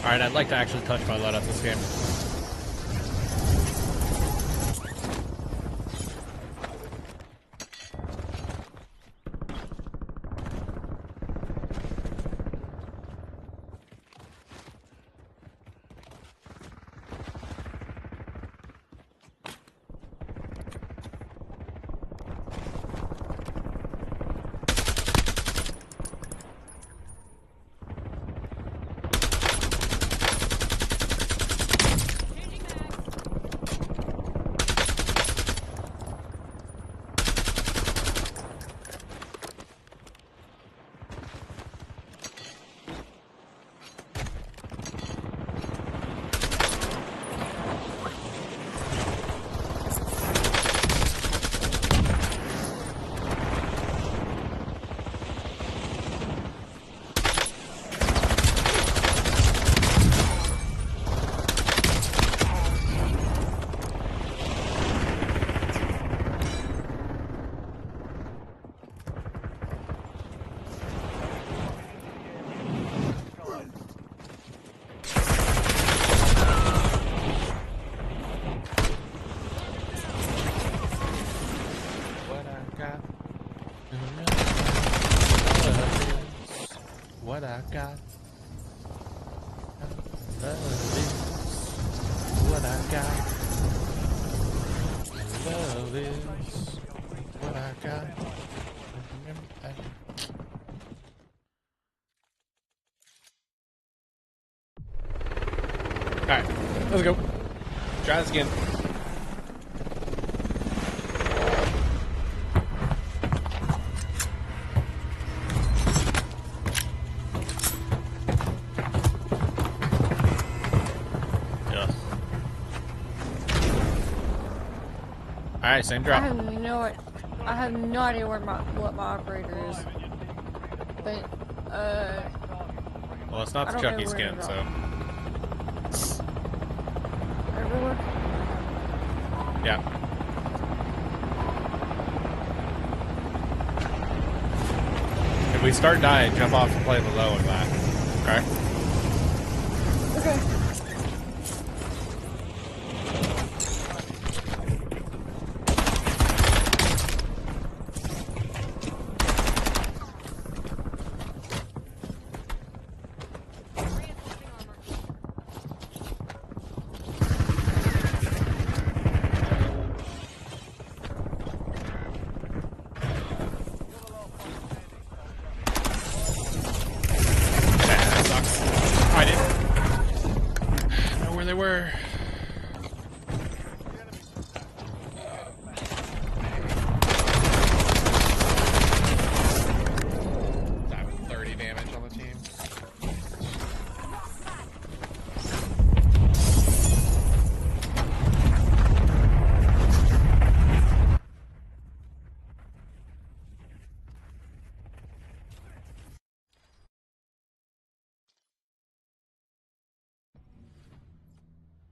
A: Alright, I'd like to actually touch my loadout this game.
C: Changing mags.
A: What I got. What I got. Love is what I got. Love is what I got. Alright, let's go. Try this again. Alright, same
D: I
A: drop.
D: have I have no idea what my operator is. But
A: Well, it's not
D: I
A: the
D: don't know
A: Chucky
D: where to
A: skin,
D: drop.
A: so.
D: Everywhere.
A: Yeah. If we start dying, jump off and play the low of that. Okay?
D: Okay.
C: Reinforcing armor.
A: That sucks. I didn't know where they were. That was 30 damage on the team.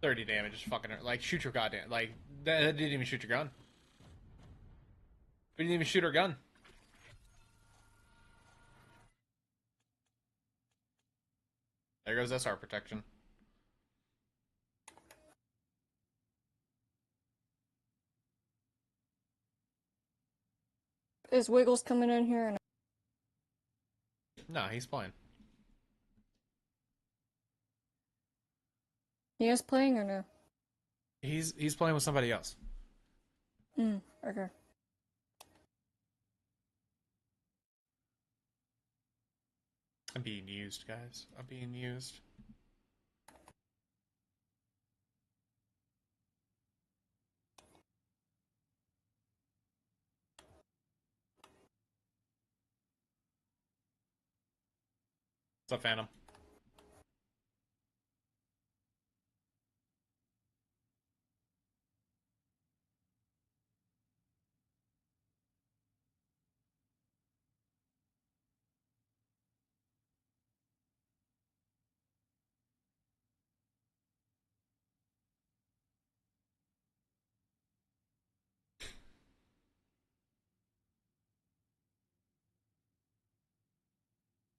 A: $30 damage is fucking like shoot your goddamn like that didn't even shoot your gun. We didn't even shoot our gun. There goes SR protection.
D: Is Wiggles coming in here? And
A: No, he's playing.
D: he is playing or no?
A: He's playing with somebody else.
D: Okay.
A: I'm being used, guys. I'm being used. What's up, Phantom?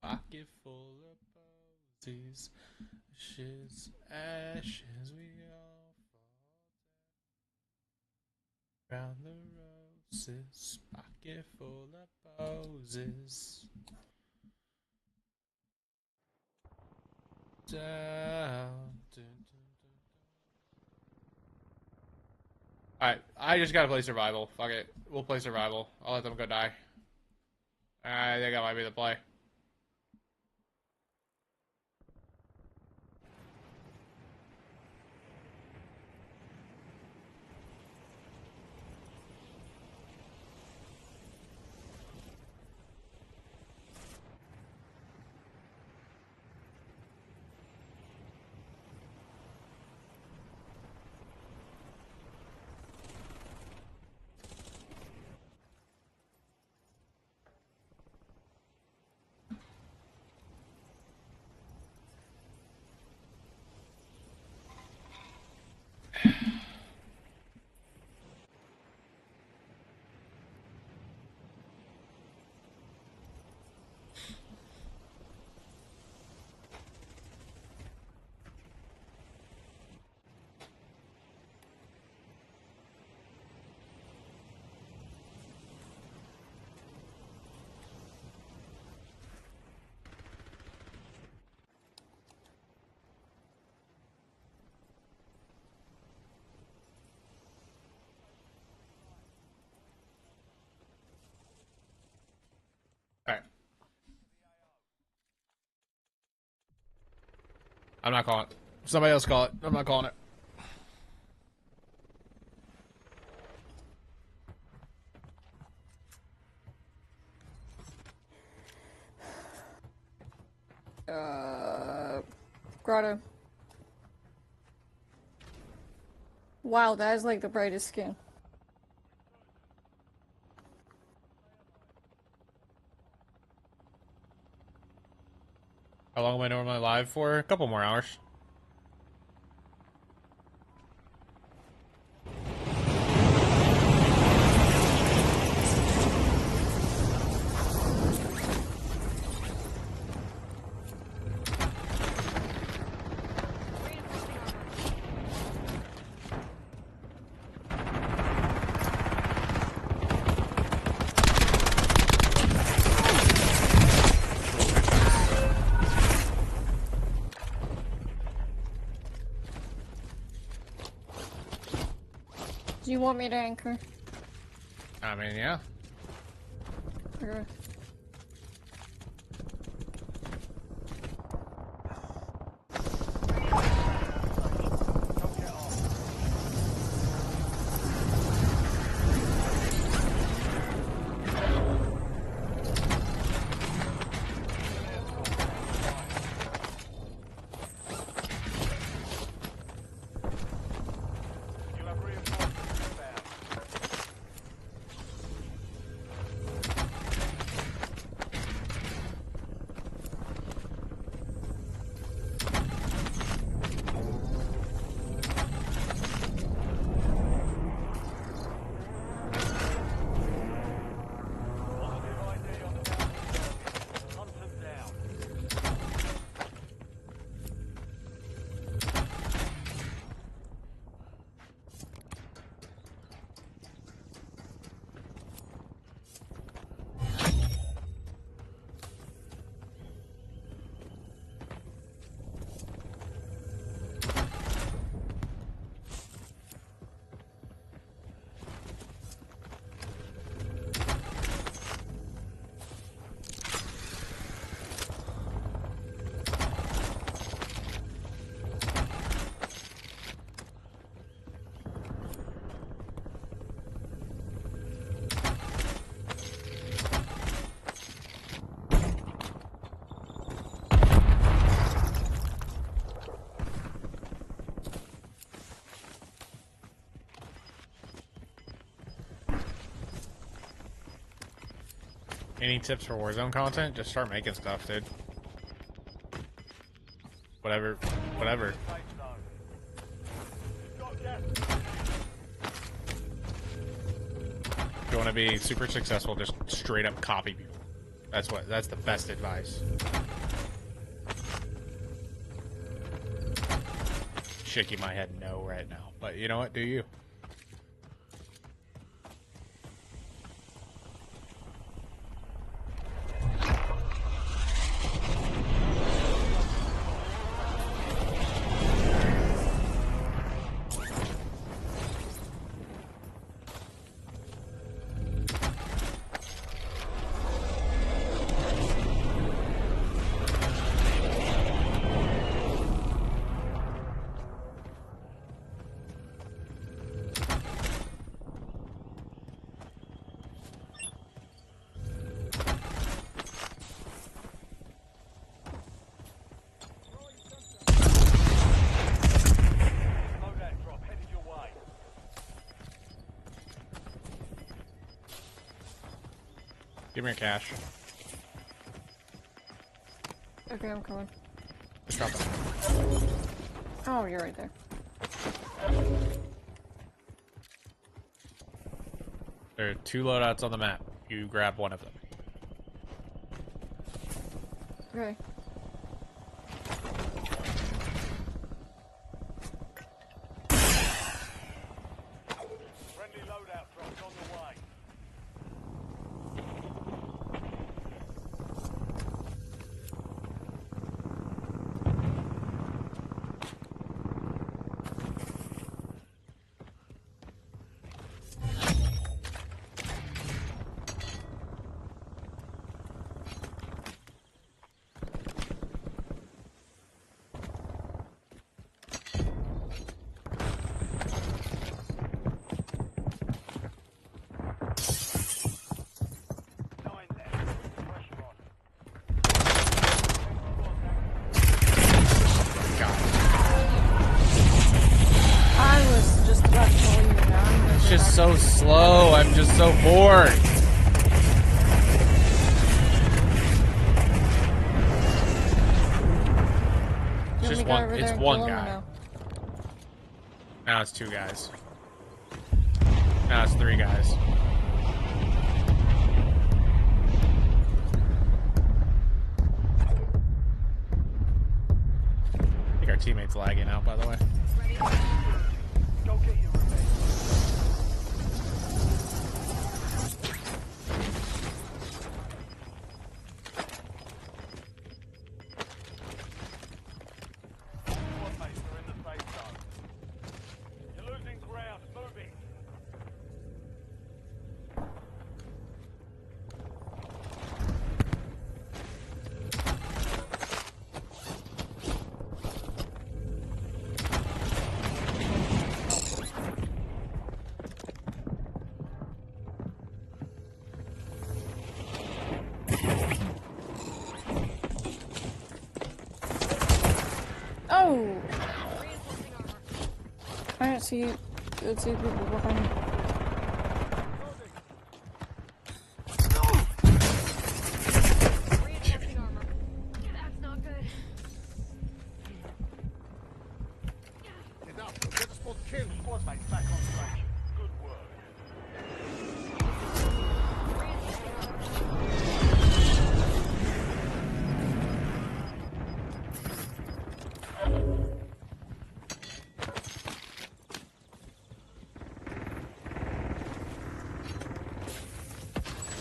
A: Pocket full of posies, ashes, ashes, we all fall down. Round the roses, pocket full of posies. Down. Alright, I just gotta play survival. Fuck it. We'll play survival. I'll let them go die. I think that might be the play. Alright. I'm not calling it. Somebody else call it. I'm not calling it.
D: Grotto. Wow, that is like the brightest skin.
A: How long am I normally live for? A couple more hours.
C: Reinforcing armor.
D: Do you want me to anchor?
A: I mean, yeah.
D: Okay.
E: Don't get off. You have reinforcements inbound. Positive ID on the mountain target. Hunt them down.
A: Any tips for Warzone content? Just start making stuff, dude. Whatever. Whatever.
E: Safe zone. Got gas.
A: If you want to be super successful, just straight up copy people. That's the best advice. Shaking my head no right now. But you know what? Do you?
E: Loadout drop headed your way.
A: Give me your cash.
D: Okay, I'm coming.
A: Just drop it.
D: Oh, you're right there.
A: There are 2 loadouts on the map. You grab one of them.
D: Okay.
E: Friendly loadout drops on the way. Nine there. Pressure on.
D: I was just about to call you down.
A: It's just so slow. I'm just so bored.
D: go
A: one.
D: over
A: It's
D: there and
A: one
D: kill him or
A: guy.
D: no?
A: Now it's 2 guys. Now it's 3 guys. I think our teammate's lagging out, by the way.
E: Go get your revenge. Squad mates are in the safe zone. You're losing ground. Moving.
D: Oh!
C: Reinforcing armor.
D: I don't see people behind me.
C: Reinforcing armor. That's not good.
E: Enough. Get the spot kill. Squad mates back on station. Good work.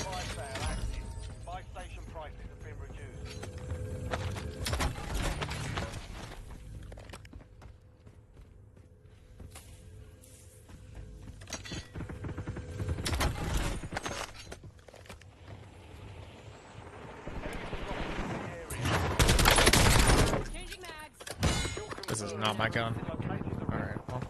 E: Fire sale active. Buy station prices have been reduced.
C: Changing mags.
A: This is not my gun. Alright, well.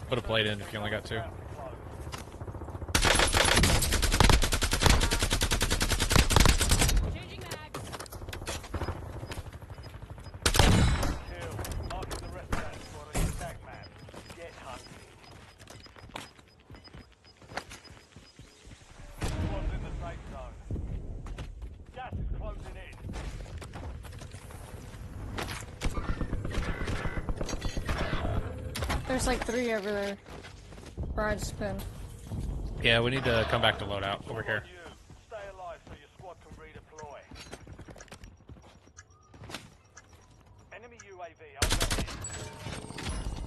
A: Put a plate in if you only got 2.
C: Changing mags.
E: Kill. Marking the rest of that squad on your tag map. Get hunting. Squad's in the safe zone. Gas is closing in.
D: There's like 3 over there. Where I just been.
A: Yeah, we need to come back to loadout over here.
E: You. Stay alive so your squad can redeploy. Enemy UAV overhead.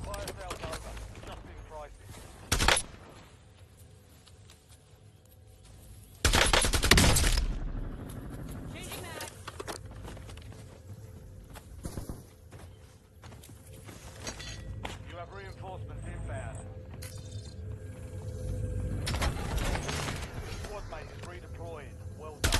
E: Fire sales over. Adjusting prices.
C: Changing mags.
E: You have reinforcements inbound. Squad mate is redeploying. Well done.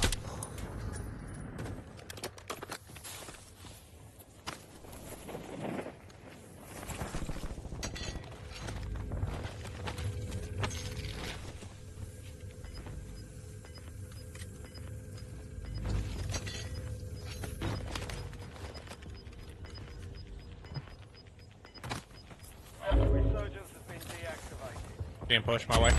E: Resurgence has been deactivated.
A: Being pushed my way.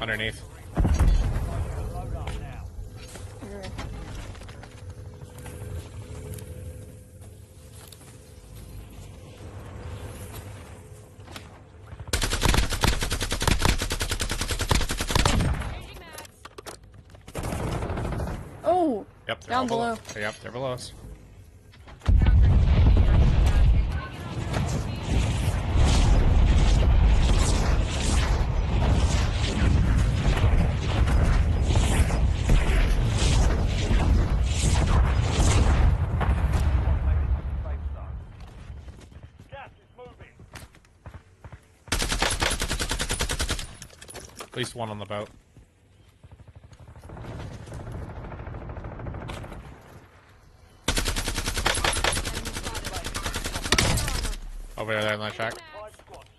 A: Underneath.
E: Load up now.
D: Here.
C: Changing mags.
D: Oh!
A: Yep, they're
D: Down
A: all
D: below.
A: Yep, they're below us.
E: Safe zone. Gas is moving.
A: At least one on the boat. Over there in that shack.
E: Five squads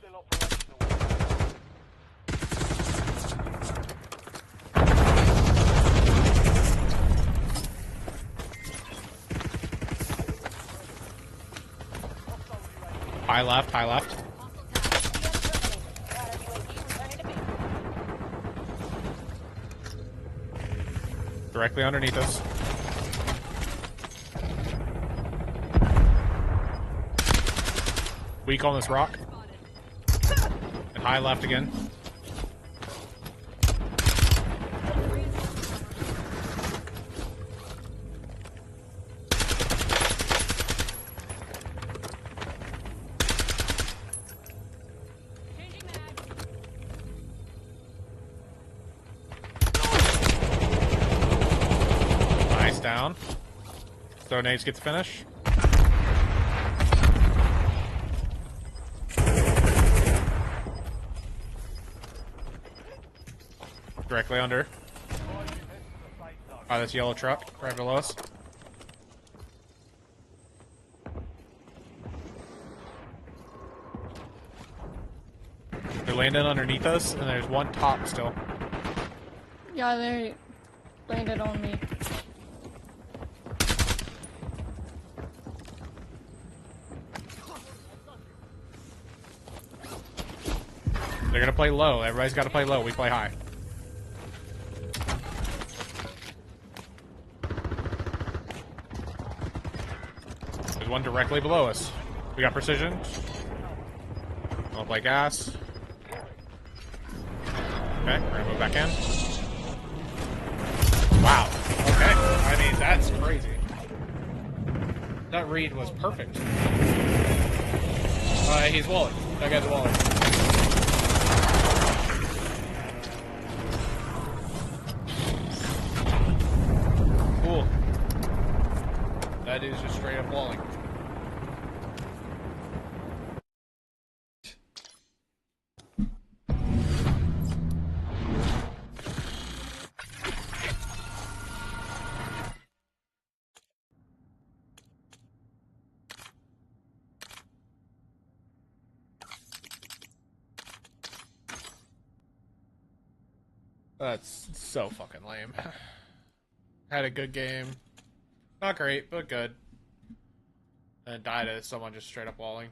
A: High left, high left.
F: Counter UAV returning to base.
A: Directly underneath us. Weak on this rock. And high left again.
C: Changing mag.
A: Nice down. So nades get to finish. Directly under. Oh, this yellow truck right below us. They're landing underneath us, and there's one top still.
D: Yeah, they landed on me.
A: They're gonna play low. Everybody's gotta play low. We play high. There's one directly below us. We got precision. I'll play gas. Okay, we're gonna move back in. Wow. Okay. I mean, that's crazy. That read was perfect. He's walling. That guy's walling. Cool. That dude's just straight up walling. That's so fucking lame. Had a good game. Not great, but good. And died as someone just straight up walling.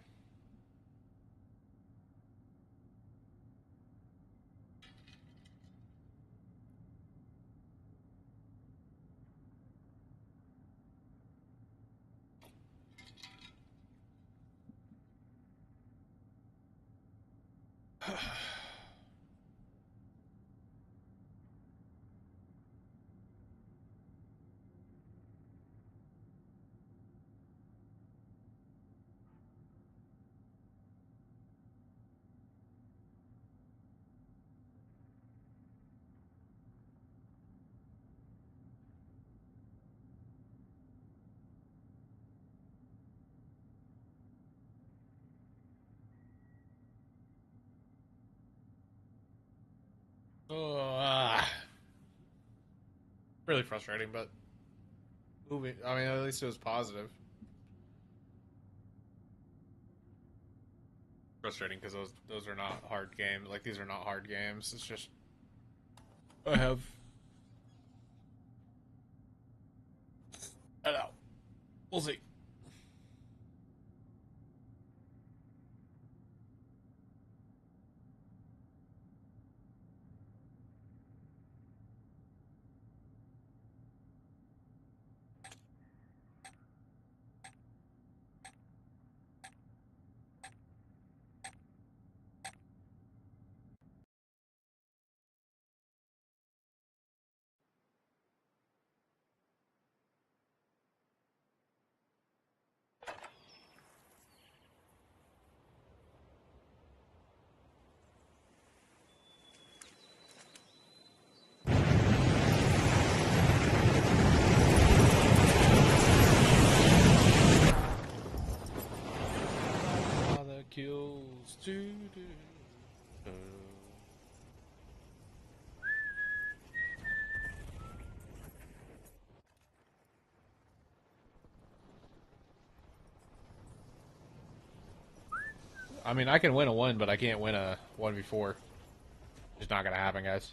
A: Really frustrating, but moving. I mean, at least it was positive. Frustrating because those are not hard games. Like, these are not hard games. It's just I have. I don't know. We'll see. Kills to do. I mean, I can win a 1, but I can't win a 1v4. It's not gonna happen, guys.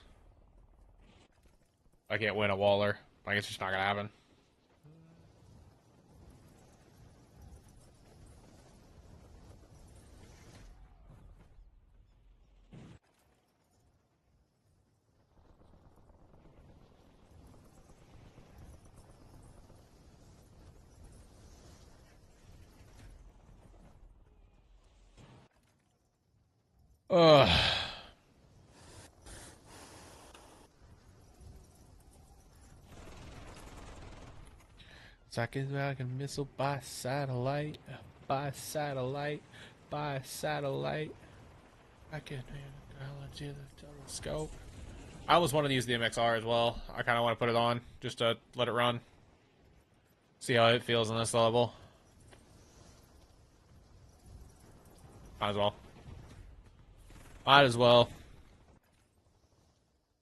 A: I can't win a Waller. Like, it's just not gonna happen. Ugh. It's like a missile by satellite, by satellite, by satellite. I can technology the telescope. I always wanted to use the MXR as well. I kind of want to put it on just to let it run, see how it feels on this level. Might as well. Might as well.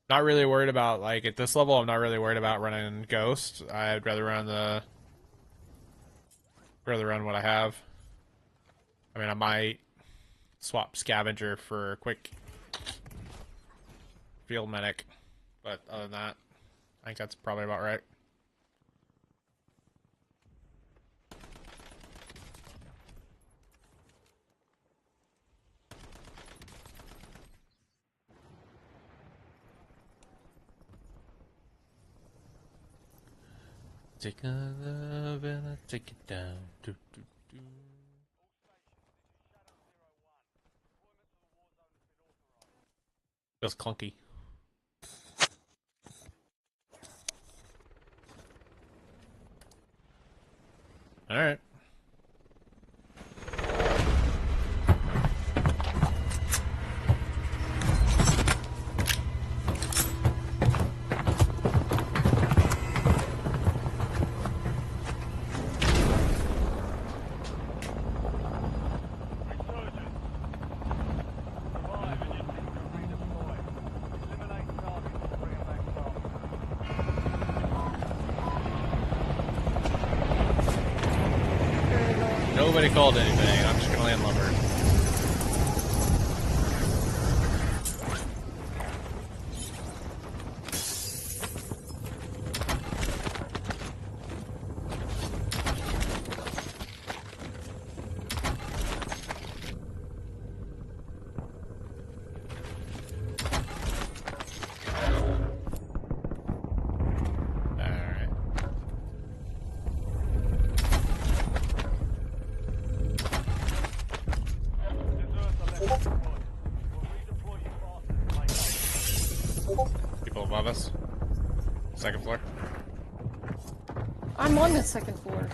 A: Not really worried about, like, at this level, I'm not really worried about running Ghost. I'd rather run what I have. I mean, I might swap Scavenger for quick Field Medic, but other than that, I think that's probably about right. Take a love and I take it down. Do, do, do. Feels clunky. All right. Nobody called anything. I'm just gonna land lumber. Alright. People above us. Second floor.
D: I'm on the second floor.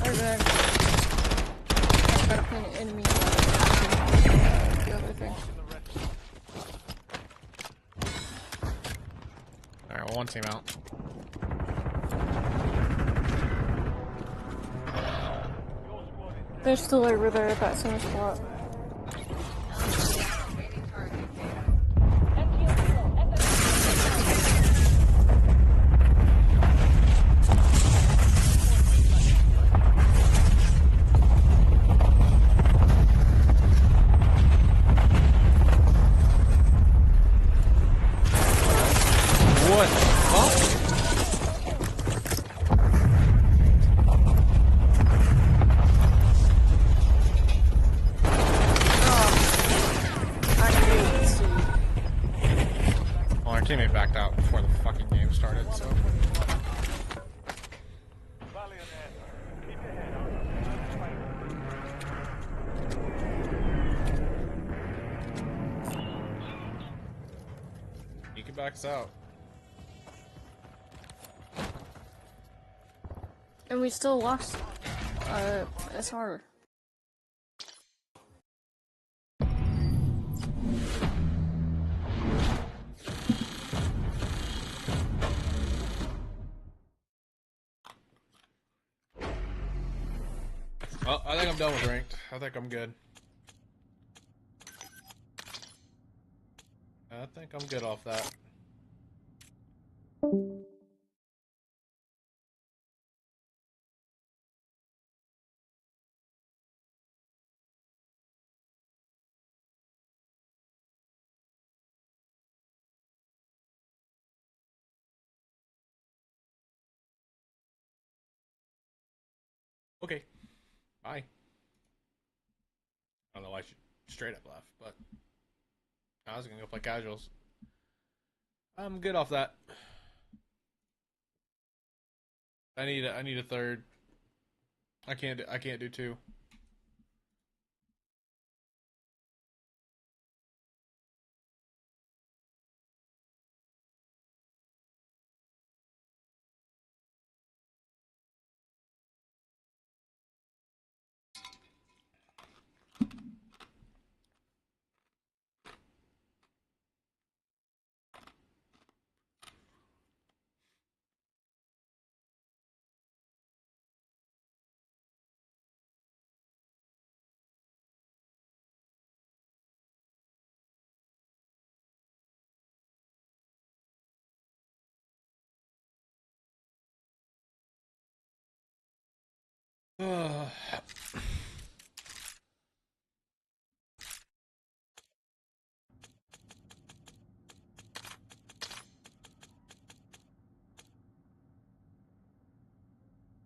D: Okay. I've got an enemy. The other thing.
A: Alright, well, one team out.
D: They're still over there at that same spot.
A: What the fuck?
D: I can't see.
A: Well, our teammate backed out before the fucking game started, so. He can back us out.
D: And we still lost. SR.
A: Well, I think I'm done with ranked. I think I'm good. I think I'm good off that. Okay. Bye. I don't know why I should straight up left, but I was gonna go play casuals. I'm good off that. I need a third. I can't do two.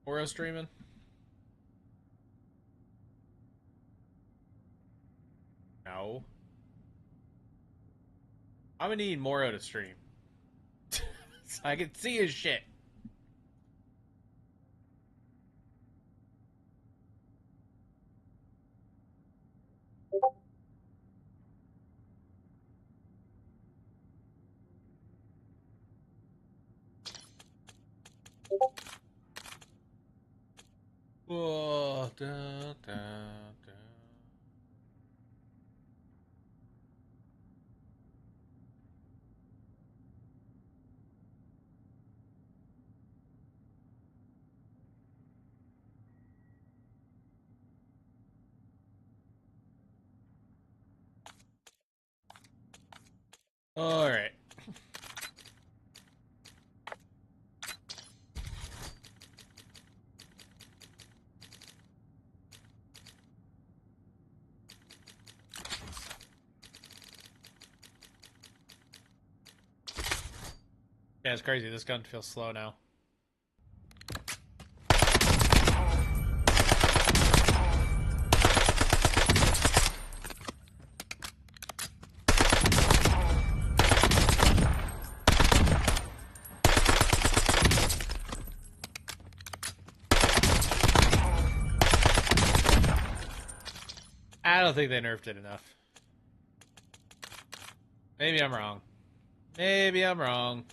A: Oro streaming? No. I'm gonna need Moro to stream. So I can see his shit. Oh, da, da, da. All right. Yeah, it's crazy. This gun feels slow now. I don't think they nerfed it enough. Maybe I'm wrong. Maybe I'm wrong.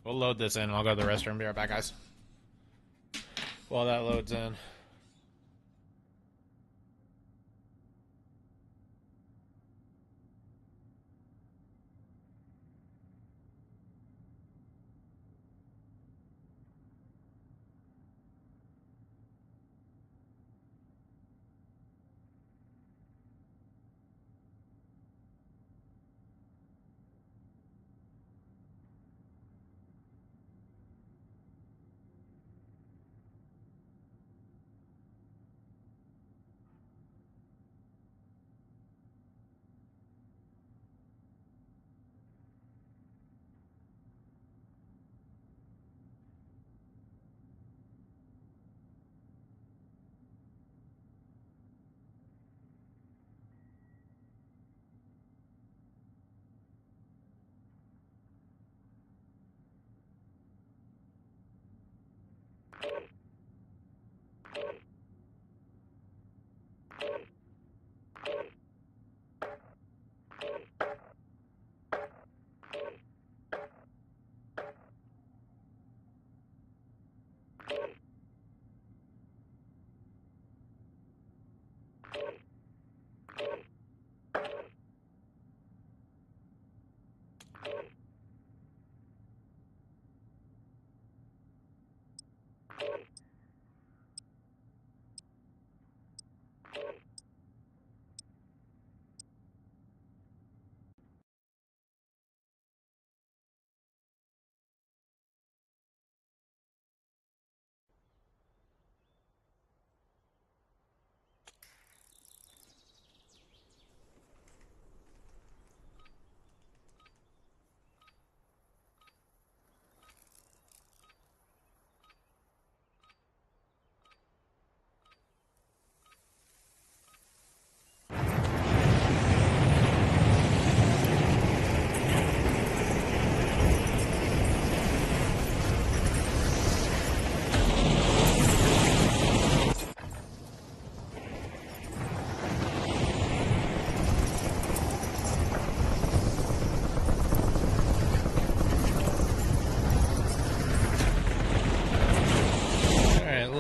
A: We'll load this in. I'll go to the restroom. Be right back, guys. While that loads in.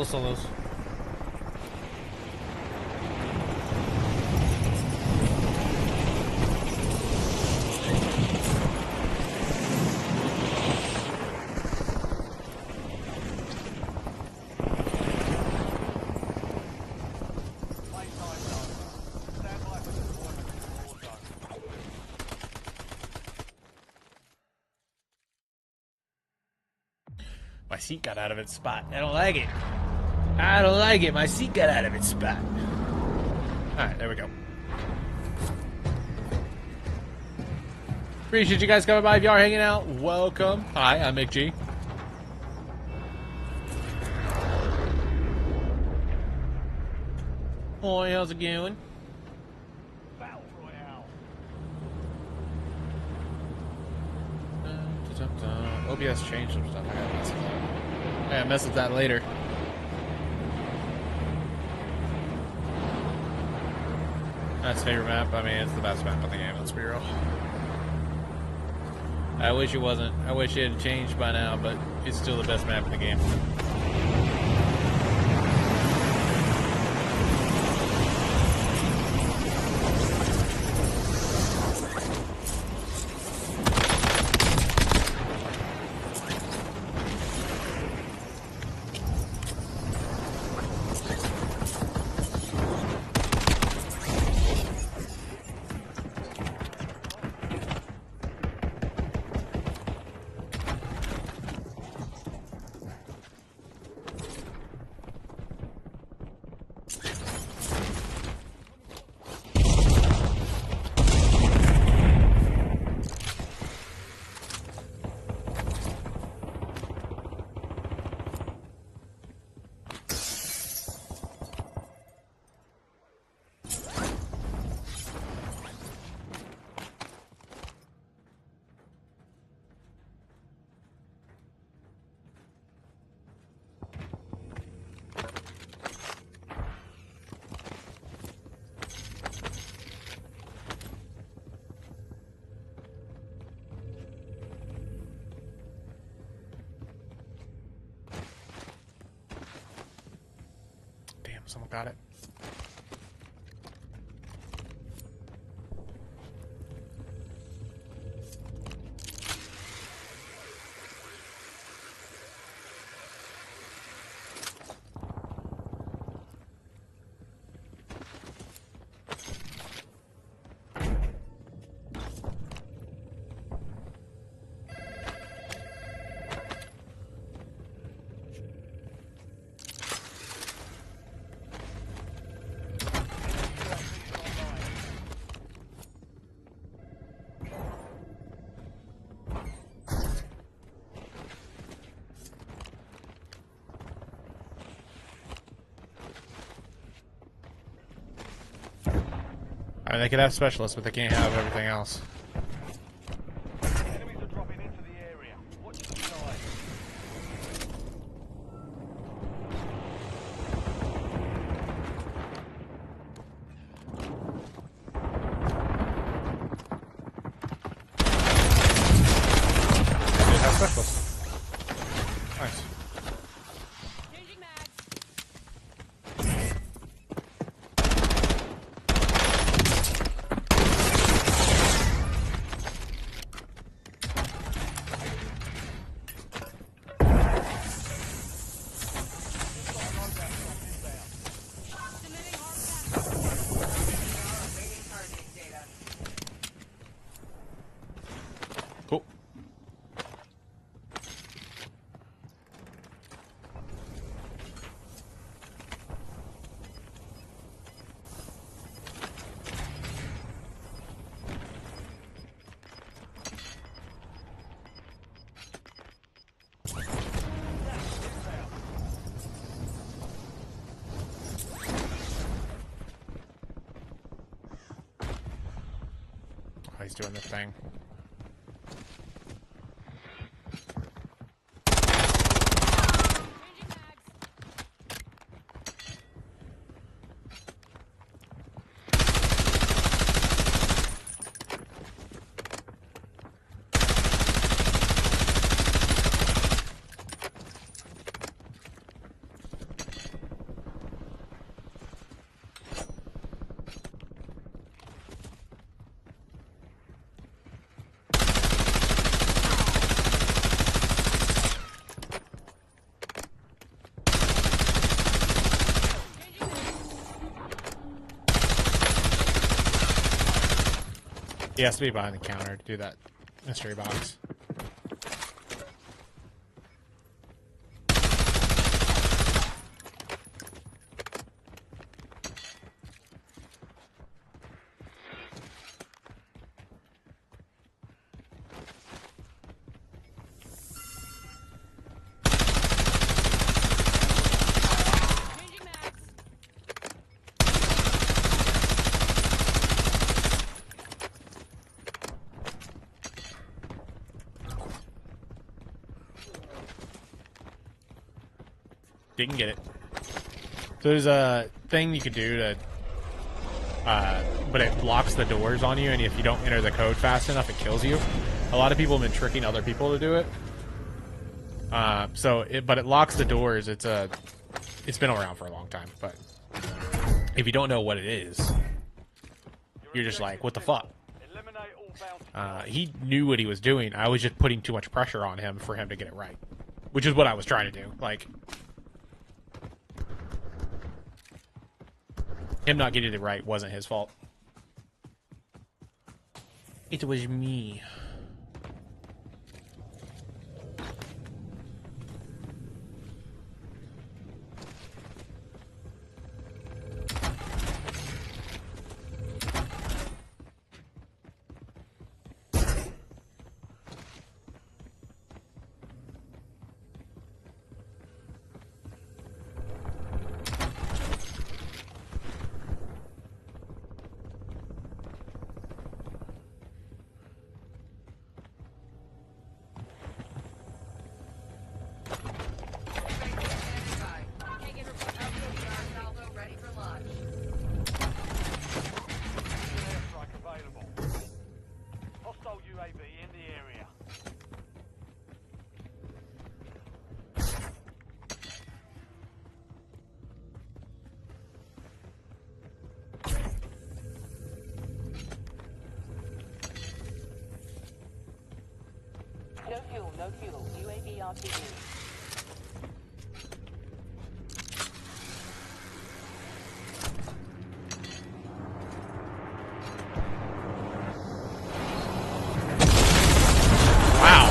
A: little solos.
E: Playtime over. Stand by for deployment to Warzone.
A: My seat got out of its spot. I don't like it. I don't like it. My seat got out of its spot. Alright, there we go. Appreciate you guys coming by. If you are hanging out, welcome. Hi, I'm McG. Oh, how's it going?
E: Battle Royale.
A: OBS changed some stuff. I gotta mess with that. I gotta mess with that later. That's favorite map. I mean, it's the best map in the game. Let's be real. I wish it wasn't. I wish it had changed by now, but it's still the best map in the game. Damn, someone got it. I mean, they could have specialists, but they can't have everything else.
E: Enemies are dropping into the area. Watch the side.
A: They have specialists. Nice.
C: Changing mags. Submitting hard
A: Cool. Oh, he's doing the thing.
C: Changing mags.
A: He has to be behind the counter to do that mystery box.
C: Changing mags.
A: Didn't get it. So there's a thing you could do to, but it locks the doors on you, and if you don't enter the code fast enough, it kills you. A lot of people have been tricking other people to do it. But it locks the doors. It's been around for a long time, but if you don't know what it is, you're just like, what the fuck?
E: Eliminate all bounty.
A: He knew what he was doing. I was just putting too much pressure on him for him to get it right, which is what I was trying to do. Like, him not getting it right wasn't his fault. It was me.
E: Airstrike available. Hostile UAV in the area.
F: No fuel, no fuel. UAV RTB.
A: Wow.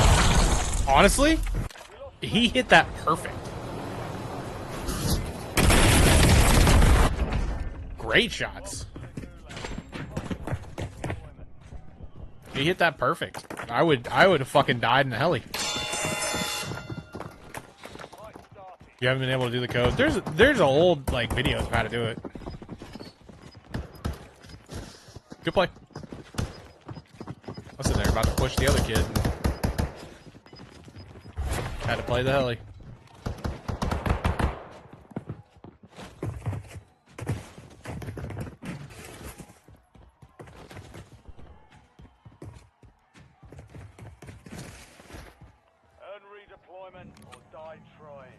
A: Honestly, he hit that perfect. Great shots. He hit that perfect. I would have fucking died in the heli. You haven't been able to do the code. There's old like videos of how to do it. Good play. I was sitting there about to push the other kid. Had to play the heli.
E: Earn redeployment or die trying.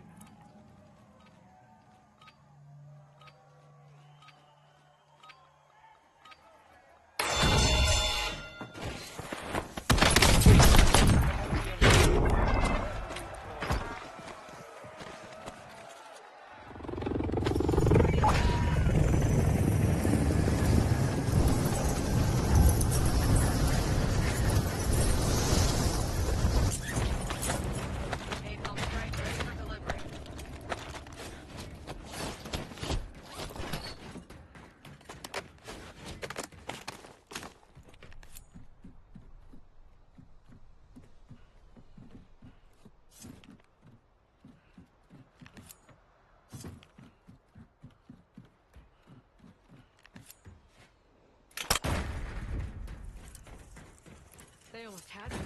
C: They almost had me.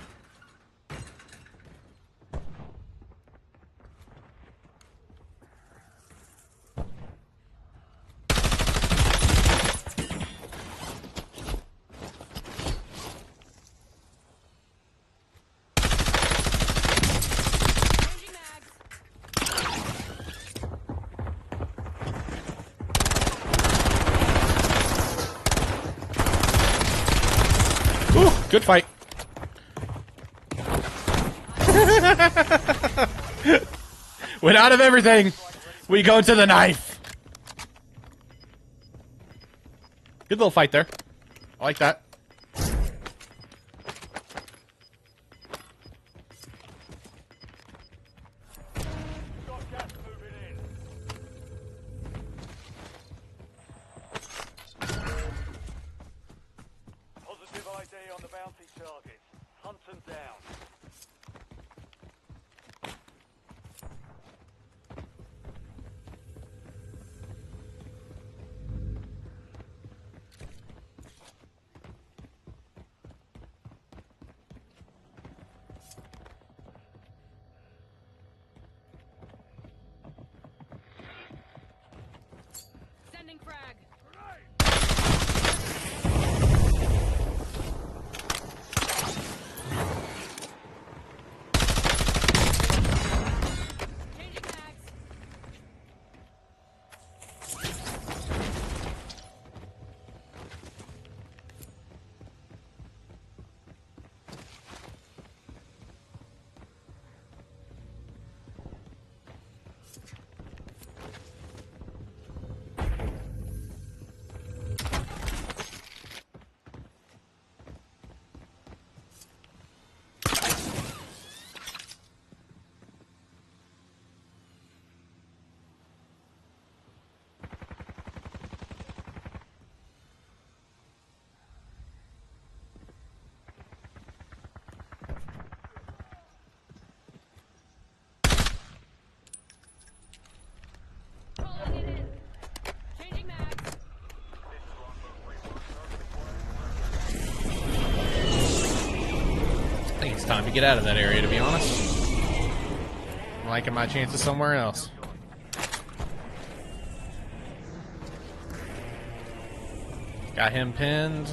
C: Changing mags.
A: Ooh, good fight. Went out of everything. We go to the knife. Good little fight there. I like that.
E: them down.
C: Sending frag. Changing mags. Rolling it in. Changing mags.
A: I think it's time to get out of that area, to be honest. I'm liking my chances somewhere else. Got him pinned.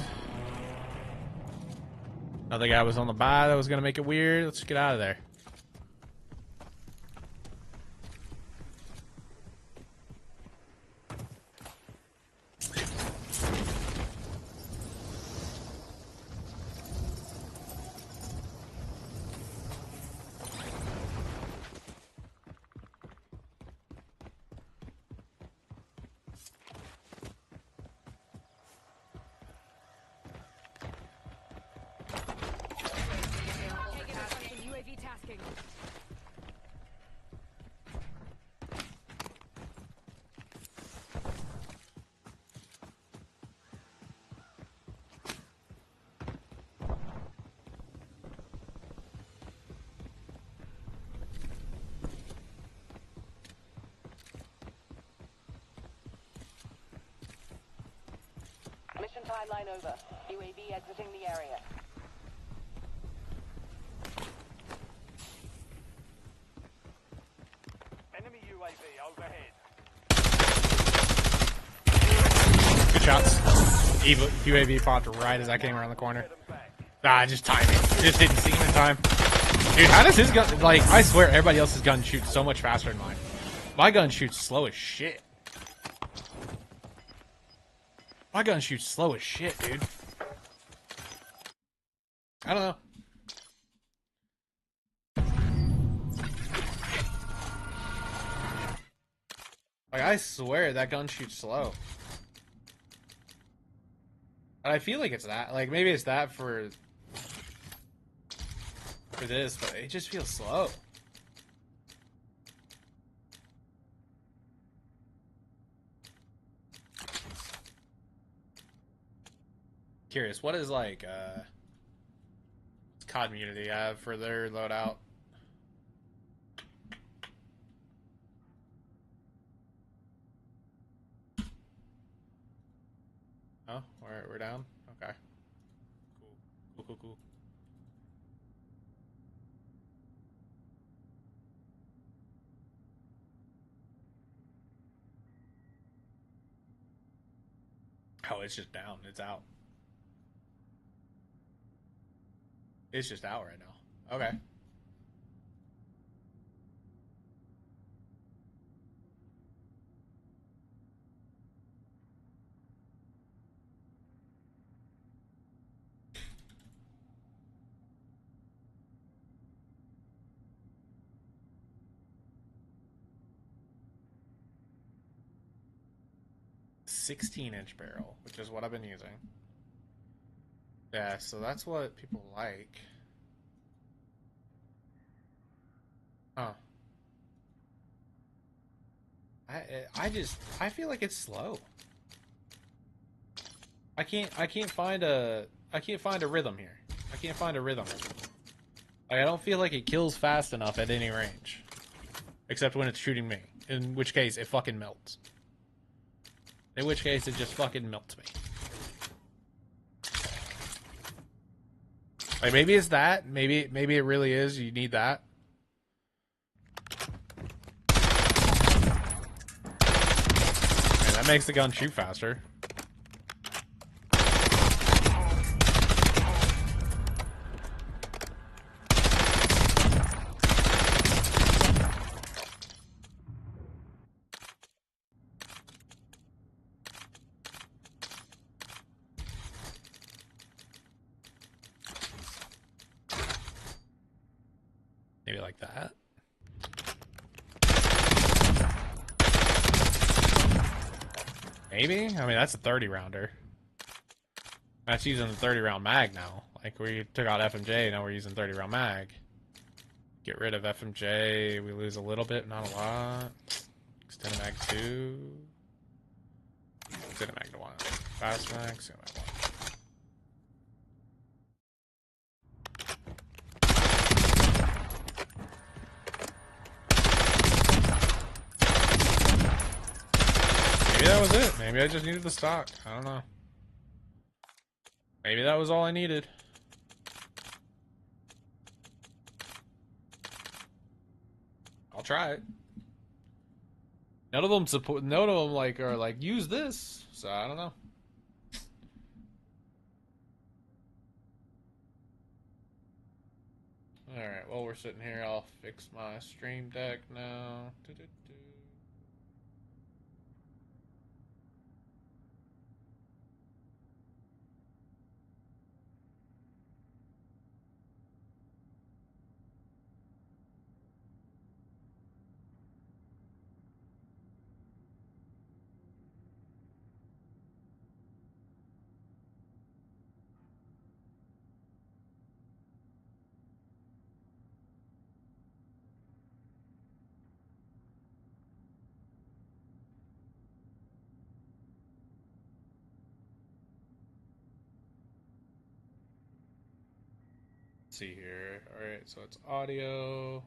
A: Another guy was on the buy that was going to make it weird. Let's get out of there.
C: Taking us on some UAV tasking.
F: Mission timeline over. UAV exiting the area.
E: Enemy UAV overhead.
A: Good shots. UAV popped right as I came around the corner.
E: Get them back.
A: Ah, just timing. Just didn't see him in time. Dude, how does his gun... Like, I swear everybody else's gun shoots so much faster than mine. My gun shoots slow as shit. My gun shoots slow as shit, dude. I don't know. Like, I swear that gun shoots slow. And I feel like it's that. Like, maybe it's that for this, but it just feels slow. Curious, what is like COD Community have for their loadout? Oh, we're down? Okay. Cool. Oh, it's just down. It's out. It's just out right now. Okay. $16-inch barrel, which is what I've been using. Yeah, so that's what people like. Huh. I feel like it's slow. I can't find a rhythm here. I can't find a rhythm. Like, I don't feel like it kills fast enough at any range. Except when it's shooting me. In which case, it fucking melts. In which case, it just fucking melts me. Like, maybe it's that. Maybe it really is. You need that. Man, that makes the gun shoot faster. Maybe like that. Maybe? I mean, that's a 30 rounder. That's using the 30 round mag now. Like, we took out FMJ, now we're using 30 round mag. Get rid of FMJ, we lose a little bit, not a lot. Extended mag 2. Extended mag to 1. Fast mag, extended mag 1. Maybe that was it. Maybe I just needed the stock. I don't know. Maybe that was all I needed. I'll try it. None of them support. None of them like are like use this. So I don't know. All right. Well, we're sitting here. I'll fix my stream deck now. Let's see here. All right. So it's audio.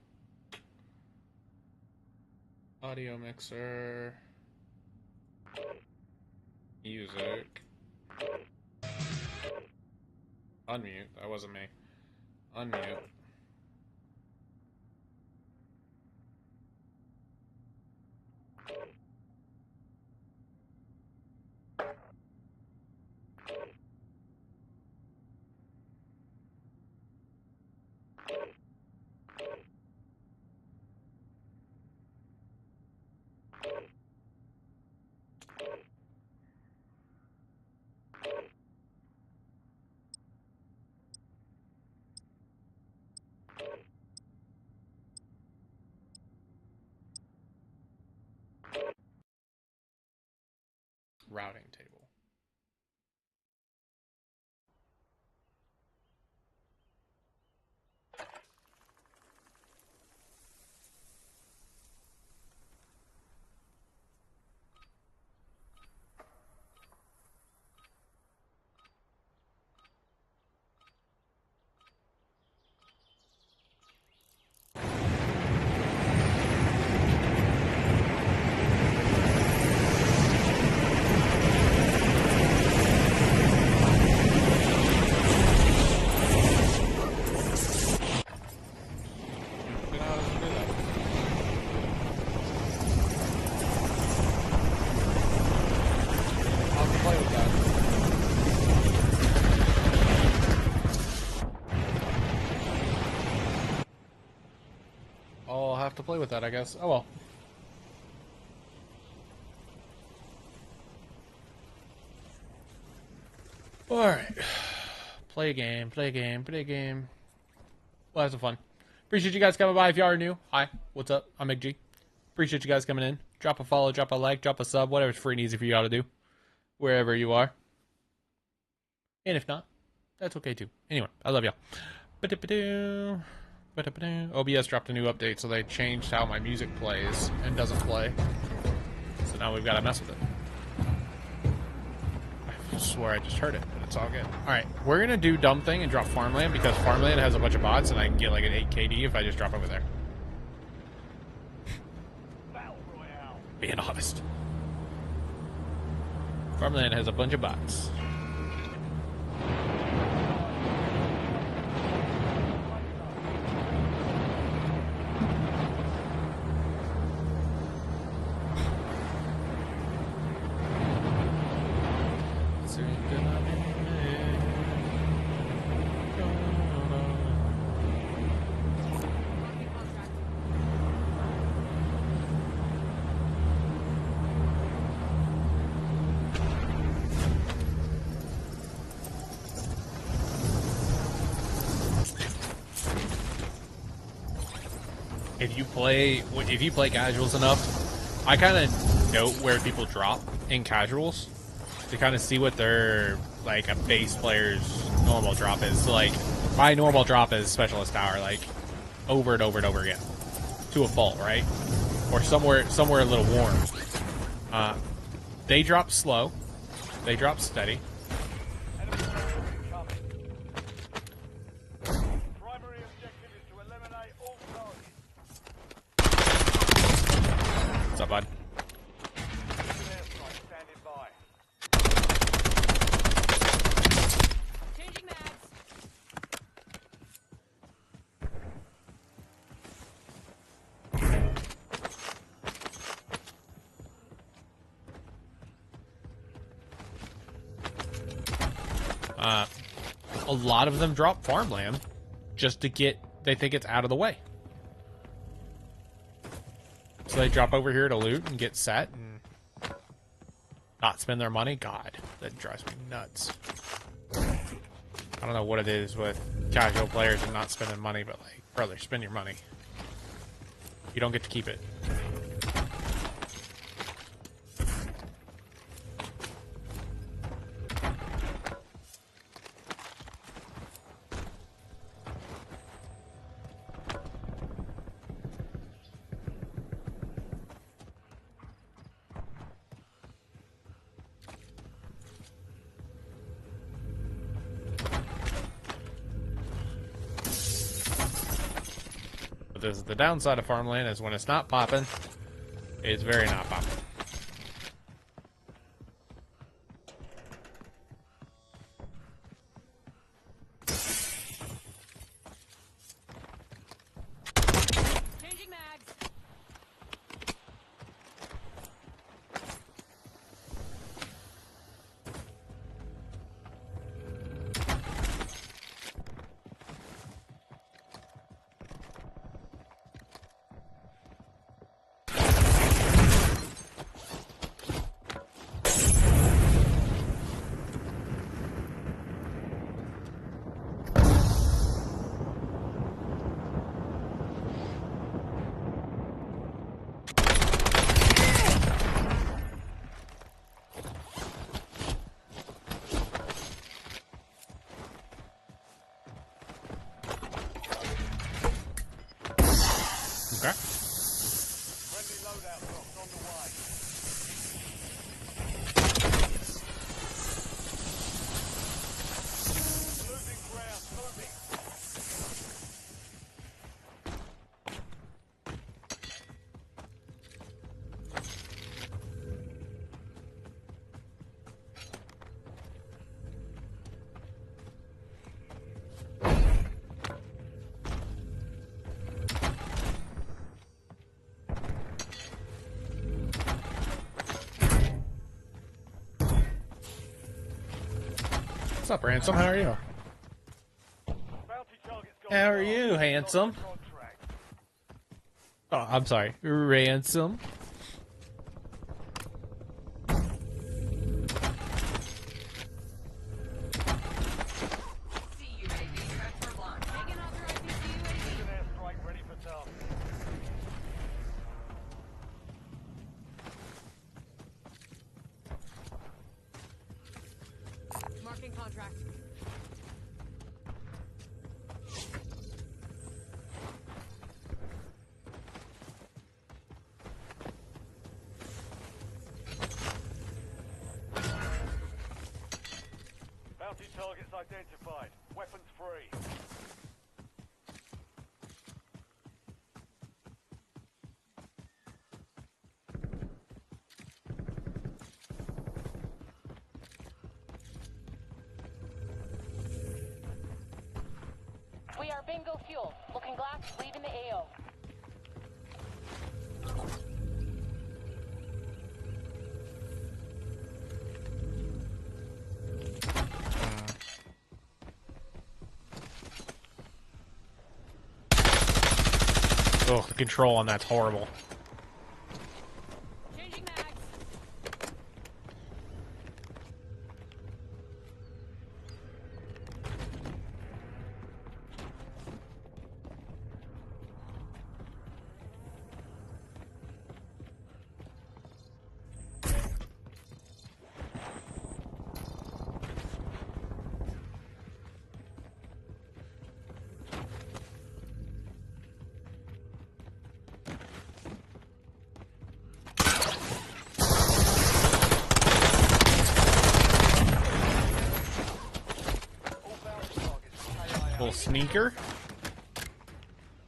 A: Audio mixer. Music. Unmute. That wasn't me. Unmute. Routing table. You know how to do that. I'll have to play with that. I'll have to play with that, I guess. Oh well. Alright. Play a game, play a game, play a game. Well, have some fun. Appreciate you guys coming by. If you are new, hi, what's up? I'm McG. Appreciate you guys coming in. Drop a follow, drop a like, drop a sub, whatever's free and easy for you all to do. Wherever you are. And if not, that's okay too. Anyway, I love y'all. OBS dropped a new update, so they changed how my music plays and doesn't play. So now we've got to mess with it. I have swore I just heard it, but it's all good. Alright, we're gonna do dumb thing and drop farmland because farmland has a bunch of bots and I can get like an 8 KD if I just drop over there.
E: Battle Royale.
A: Being honest. Farmland has a bunch of bots.
C: Marking contract.
A: If you play casuals enough, I kind of note where people drop in casuals to kind of see what their like a base player's normal drop is. So like my normal drop is specialist tower, like over and over and over again to a fault, right? Or somewhere a little warm. They drop slow, they drop steady.
E: Enemy soldiers incoming. Primary objective is to eliminate all targets.
A: What's up, bud?
E: Airstrike standing by.
C: Changing mags.
A: A lot of them drop farmland just to get, they think it's out of the way. So they drop over here to loot and get set and not spend their money. God, that drives me nuts. I don't know what it is with casual players and not spending money, but like, brother, spend your money. You don't get to keep it. But this is the downside of farmland is when it's not popping, it's very not popping.
C: Changing mags.
A: Okay.
E: Friendly loadout drops on the way. Losing ground, moving.
A: What's up, Ransom? How are you?
E: Bounty target's gone
A: How are
E: down.
A: you, handsome?
E: Contract.
A: Oh, I'm sorry. Ransom.
C: Taking off your IPC UAV.
E: An airstrike ready for task.
C: Marking contract.
E: targets identified. Weapons free.
F: We are bingo fuel. Looking glass, leaving the AO.
A: Oh, the control on that's horrible.
C: Changing mags.
A: Little sneaker.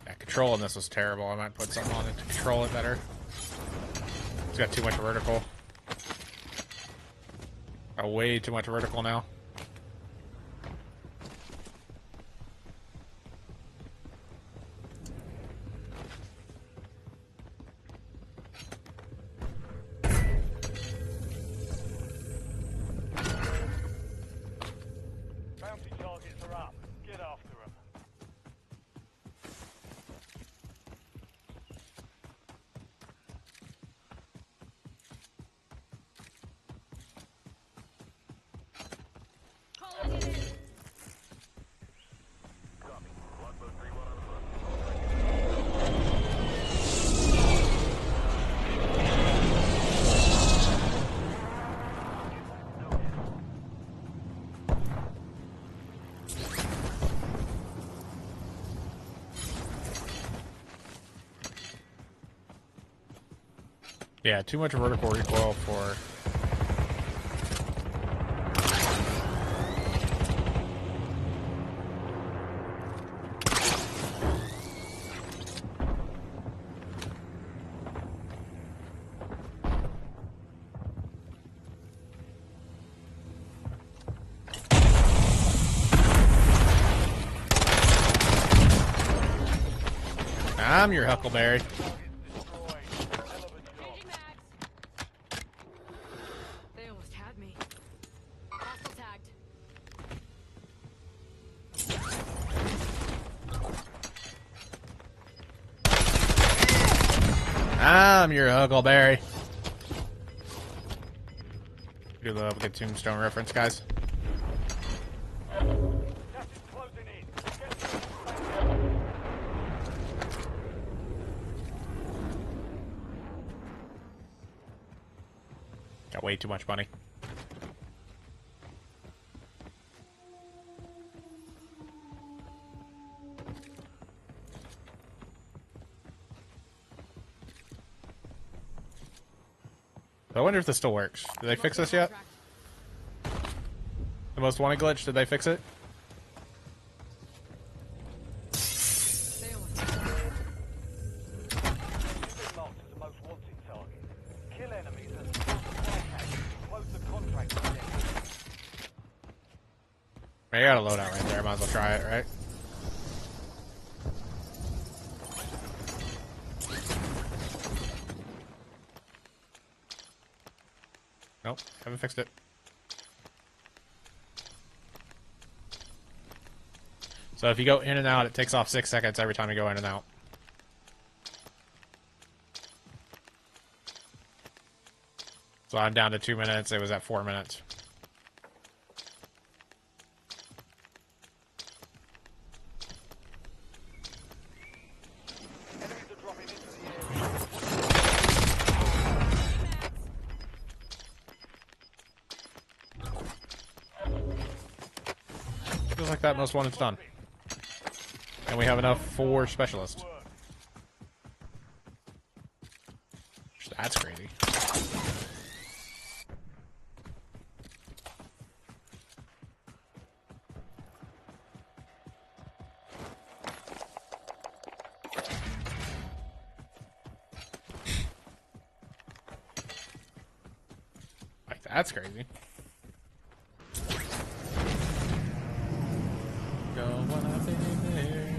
A: Yeah, control on this was terrible. I might put something on it to control it better. It's got too much vertical. Got way too much vertical now.
E: Bounty targets are up. Get after them.
C: Calling it in.
A: Yeah, too much vertical recoil for... I'm your Huckleberry.
E: Destroyed. Hell of a job.
C: Changing mags. They almost had me. Hostile tagged.
A: I'm your Huckleberry. Do love a good Tombstone reference, guys.
E: Gas is closing in. Get to the safe.
A: Got way too much money. I wonder if this still works. Did they fix this yet?
C: Contract.
A: The most wanted glitch, did they fix it?
C: They almost had me.
E: You've been marked as the most wanted target. Kill enemies and secure supply caches. Close the contract with them.
A: I got a loadout right there. Might as well try it, right? Nope, haven't fixed it. So if you go in and out, it takes off 6 seconds every time you go in and out. So I'm down to 2 minutes. It was at 4 minutes.
E: Enemies are dropping into the area.
A: Feels like that most wanted's done. And we have enough for specialists.
E: Work.
A: That's crazy. That's crazy. Going up in there.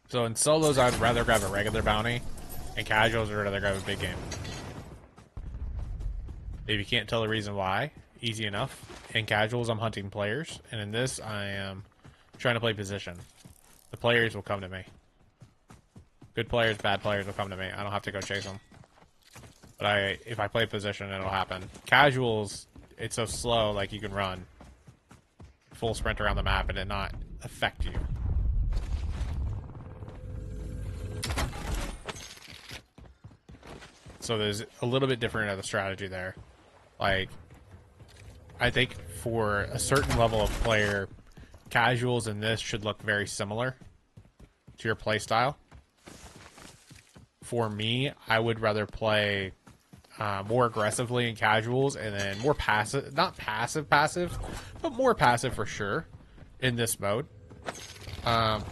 A: So in solos, I'd rather grab a regular bounty. In casuals, I'd rather grab a big game. If you can't tell the reason why, easy enough. In casuals, I'm hunting players. And in this, I am trying to play position. The players will come to me. Good players, bad players will come to me. I don't have to go chase them. But if I play position, it'll happen. Casuals, it's so slow, like you can run full sprint around the map and it not affect you. So there's a little bit different of the strategy there. Like, I think for a certain level of player, casuals in this should look very similar to your play style. For me, I would rather play more aggressively in casuals and then more passive, not passive, but more passive for sure in this mode. I'm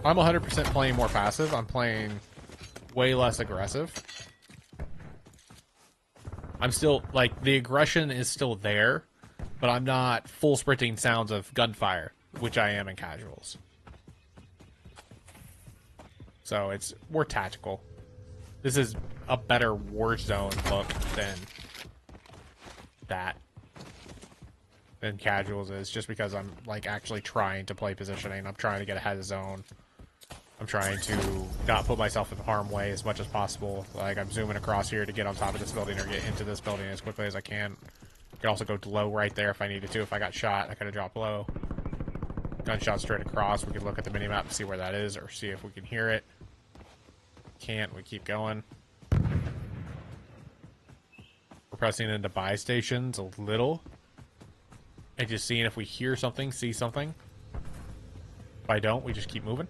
A: 100% playing more passive. I'm playing way less aggressive. I'm still, like, the aggression is still there, but I'm not full sprinting sounds of gunfire, which I am in casuals. So it's more tactical. This is a better Warzone look than casuals is, just because I'm, like, actually trying to play positioning. I'm trying to get ahead of the zone. I'm trying to not put myself in harm way as much as possible. Like, I'm zooming across here to get on top of this building or get into this building as quickly as I can. I could also go low right there if I needed to. If I got shot, I could have dropped low. Gunshot straight across. We could look at the minimap and see where that is, or see if we can hear it. Can't. We keep going. We're pressing into buy stations a little. And just seeing if we hear something, see something. If I don't, we just keep moving.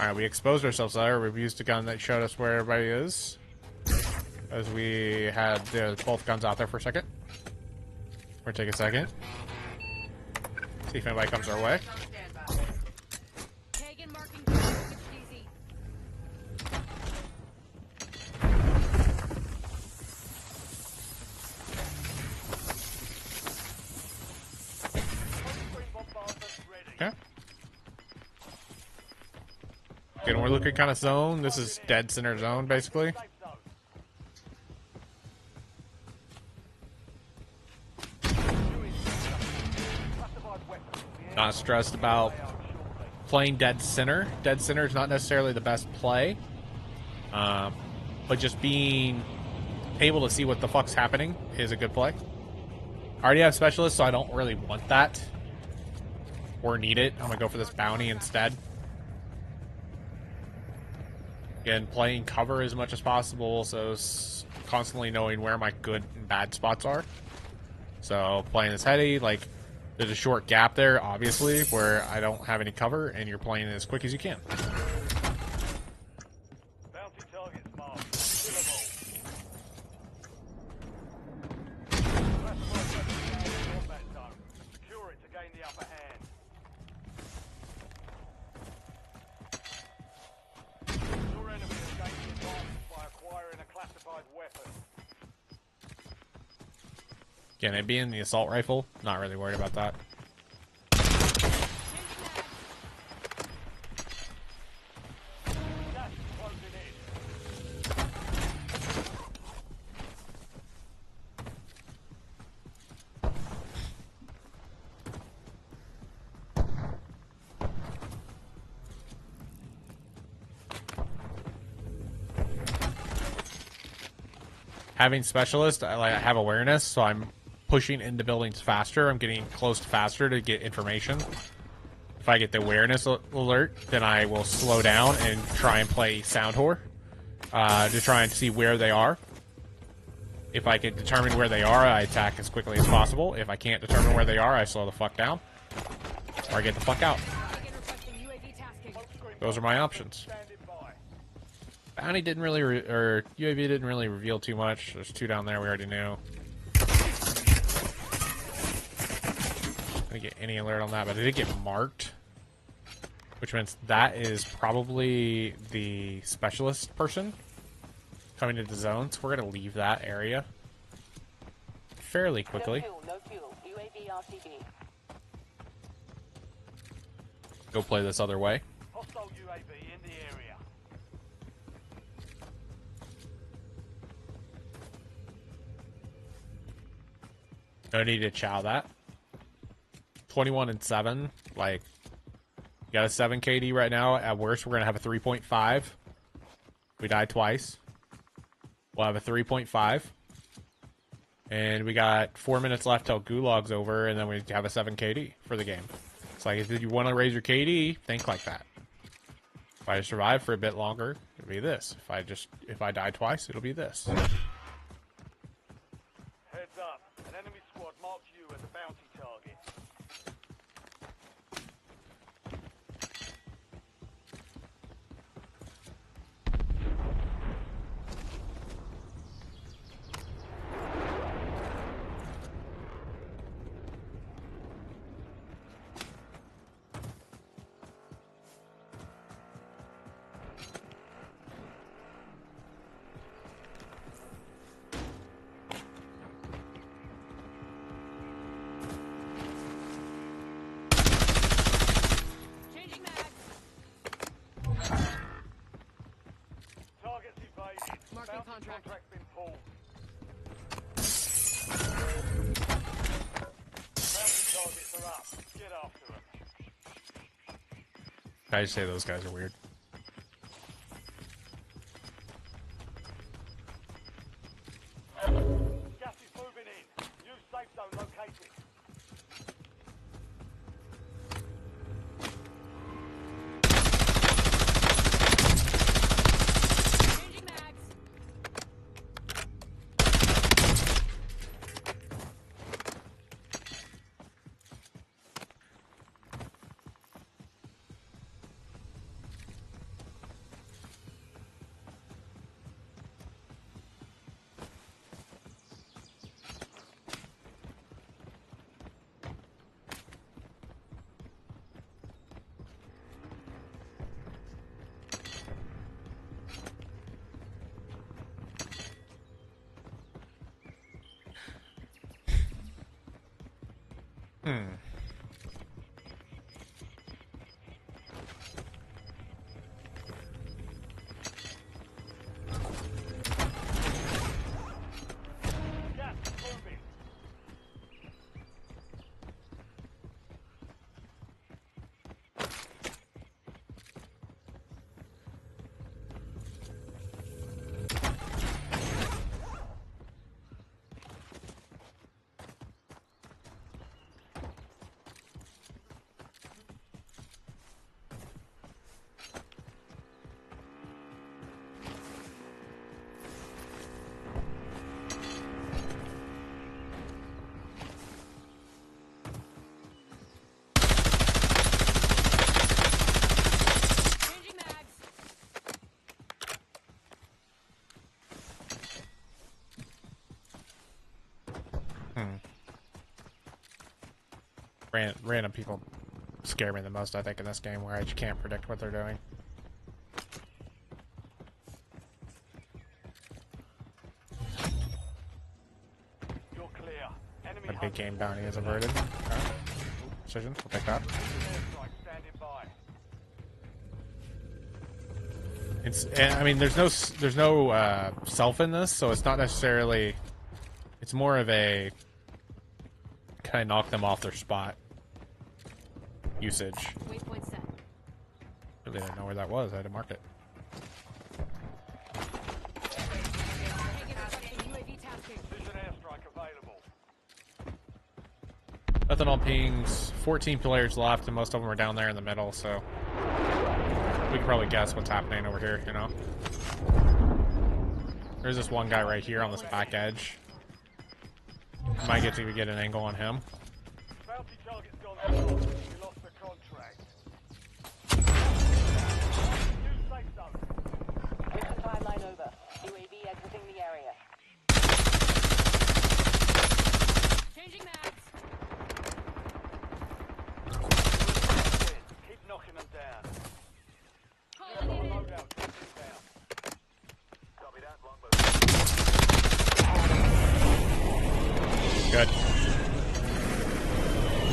A: Alright, we exposed ourselves there. We've used a gun that showed us where everybody is. As we had both guns out there for a second. We're gonna take a second. See if anybody comes our way.
C: Kagan marking DZ.
A: Okay. Again, we're looking kind of zone. This is dead center zone, basically. Not stressed about playing dead center. Dead center is not necessarily the best play. But just being able to see what the fuck's happening is a good play. I already have specialists, so I don't really want that. Or need it. I'm going to go for this bounty instead. Again, playing cover as much as possible, so constantly knowing where my good and bad spots are. So playing this heady, like, there's a short gap there, obviously, where I don't have any cover, and you're playing as quick as you can.
E: Bounty targets marked. Killable. Combat zone. Secure it to gain the upper hand. Your enemy has gained the advantage by acquiring a classified weapon.
A: Again, it being the assault rifle, not really worried about that.
E: Gas is closing in.
A: Having specialist, I have awareness, so I'm pushing into buildings faster. I'm getting close faster to get information. If I get the awareness alert, then I will slow down and try and play sound whore to try and see where they are. If I can determine where they are, I attack as quickly as possible. If I can't determine where they are, I slow the fuck down. or I get the fuck out.
C: Again, requesting UAV tasking.
A: Those are my options.
E: Standing by.
A: Bounty didn't really, or UAV didn't really reveal too much. There's 2 down there we already knew. I didn't get any alert on that, but it did get marked. Which means that is probably the specialist person coming to the zone. So we're going to leave that area fairly quickly.
F: No fuel. UAV RCB.
A: Go play this other way.
E: Hostile UAV in the area.
A: No need to chow that. 21 and 7. Like, you got a 7 KD right now. At worst, we're going to have a 3.5. We died twice. We'll have a 3.5. And we got 4 minutes left till Gulag's over, and then we have a 7 KD for the game. It's like, if you want to raise your KD, think like that. If I survive for a bit longer, it'll be this. If I die twice, it'll be this.
E: Heads up. An enemy squad marks you as a bounty target.
C: Changing mags.
E: Targets evaded.
C: Marking
E: Bounty
C: contract.
E: contract been pulled. Bounty targets are up. Get after them.
A: I just say those guys are weird.
E: Gas is moving in. New safe zone located.
C: Changing mags.
E: Gas is moving.
C: Changing mags.
A: Random people scare me the most, I think, in this game, where I just can't predict what they're doing.
E: You're clear. Enemy
A: A big
E: hunters
A: game
E: will
A: bounty is
E: be
A: averted. Okay. Decision, we'll take that.
E: airstrike standing by.
A: And, I mean, there's no self in this, so it's not necessarily. It's more of a kind of knock them off their spot usage.
C: Waypoint set.
A: Really didn't know where that was. I had to mark it.
C: Again, requesting UAV tasking.
E: Precision airstrike available.
A: Nothing on pings. 14 players left, and most of them are down there in the middle, so we can probably guess what's happening over here, you know? There's this one guy right here on this back edge. Might get to get an angle on him.
E: Bounty target's gone down. We lost the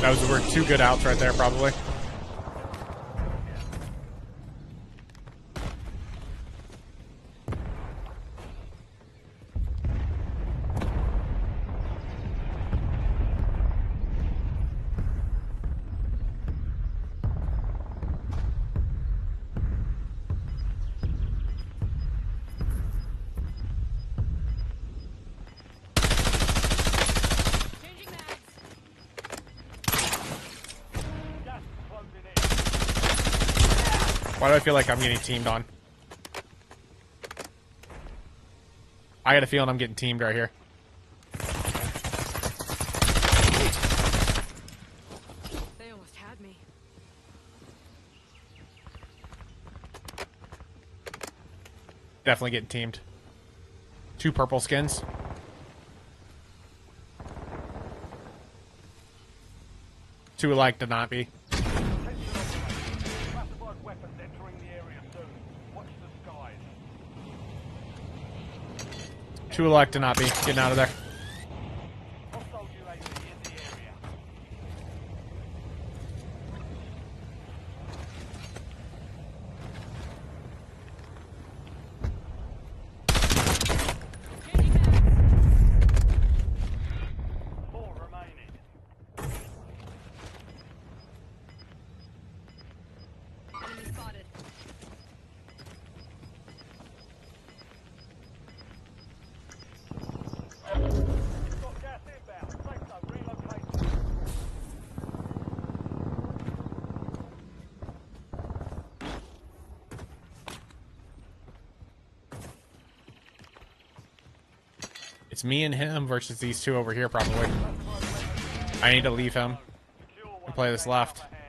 A: Those were two good outs right there, probably.
C: Changing mags.
E: Gas is closing in.
A: Why do I feel like I'm getting teamed on? I got a feeling I'm getting teamed right here.
C: They almost had me.
A: Definitely getting teamed. Two purple skins. Two alike to not be.
E: Classified weapons entering the area soon. Watch the skies.
A: Two alike to not be. Getting out of there.
E: Hostile UAV in the area.
C: Changing mags.
E: 4 remaining.
C: Enemy spotted.
E: Got gas inbound. Safe zone relocated.
A: It's me and him versus these two over here, probably. I need to leave him
E: Secure one.
A: and play this
E: Gain
A: left.
E: upper hand.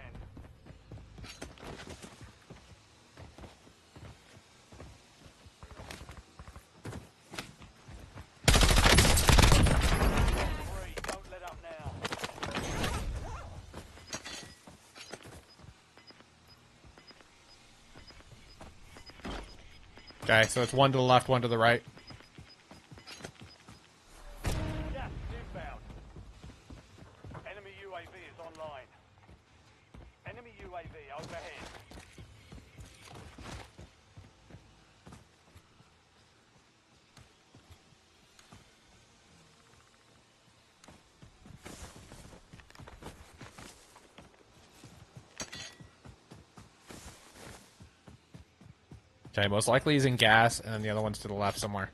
E: Three, don't let up now.
A: Okay, so it's one to the left, one to the right.
E: Gas is inbound. Enemy UAV is online. Enemy UAV overhead.
A: Okay, most likely he's in gas, and then the other one's to the left somewhere.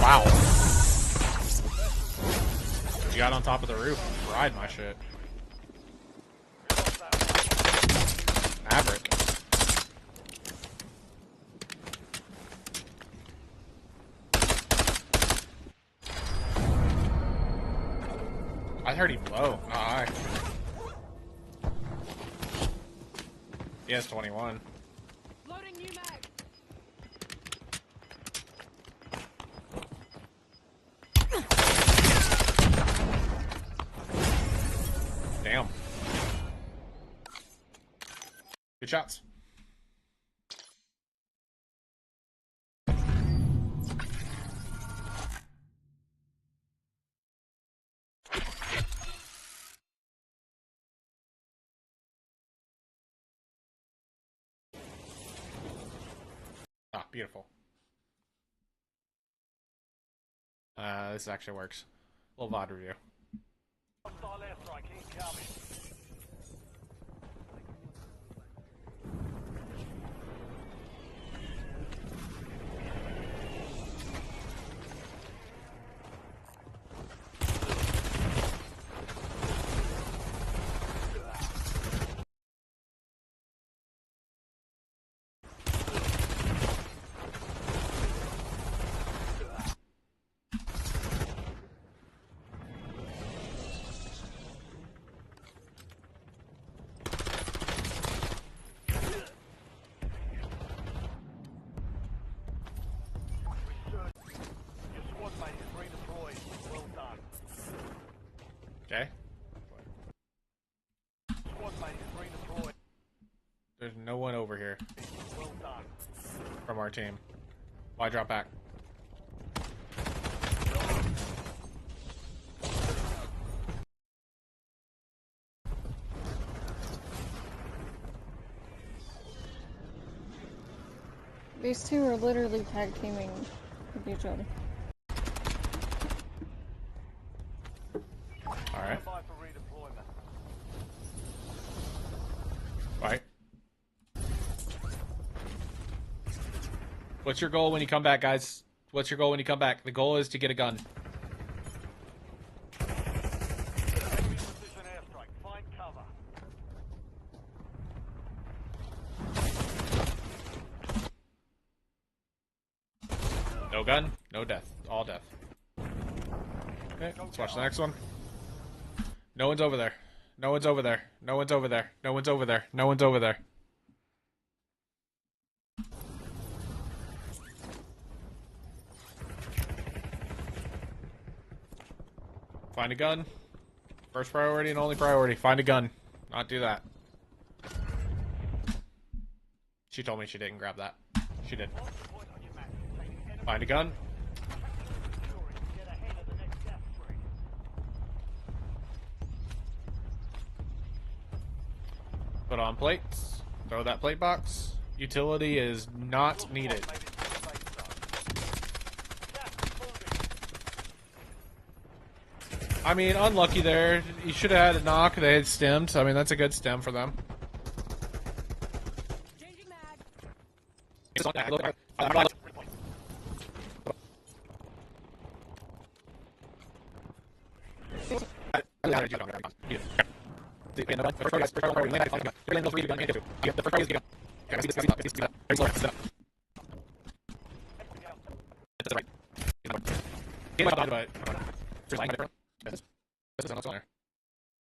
A: Wow. You got on top of the roof and fried my shit. Maverick. I heard him low. Oh, hi. He has 21.
C: Loading new mag.
A: Damn. Good shots. Ah, beautiful. This actually works. Little VOD review.
E: Hostile airstrike incoming. Your squad mate is redeployed. Well done.
A: Okay. There's no one over here
E: Well done.
A: from our team. Why drop back?
D: These two are literally tag teaming with each other.
A: Alright.
E: Stand by for redeployment.
A: Right. What's your goal when you come back, guys? What's your goal when you come back? The goal is to get a gun.
E: Heavy precision airstrike. Find cover.
A: No gun, no death. All death. Okay, let's watch the next one. No one's over there. No one's over there. No one's over there. No one's over there. No one's over there. Find a gun. First priority and only priority. Find a gun. Not do that. She told me she didn't grab that. She did.
E: Mark the point on your map containing enemy
A: Find a gun.
E: security to get ahead of the next gas stream.
A: Put on plates. Throw that plate box. Utility is not needed.
E: Made it to the safe zone. Gas is moving.
A: I mean, unlucky there. You should have had a knock. They had stemmed. I mean, that's a good stem for them.
C: Changing mag.
A: But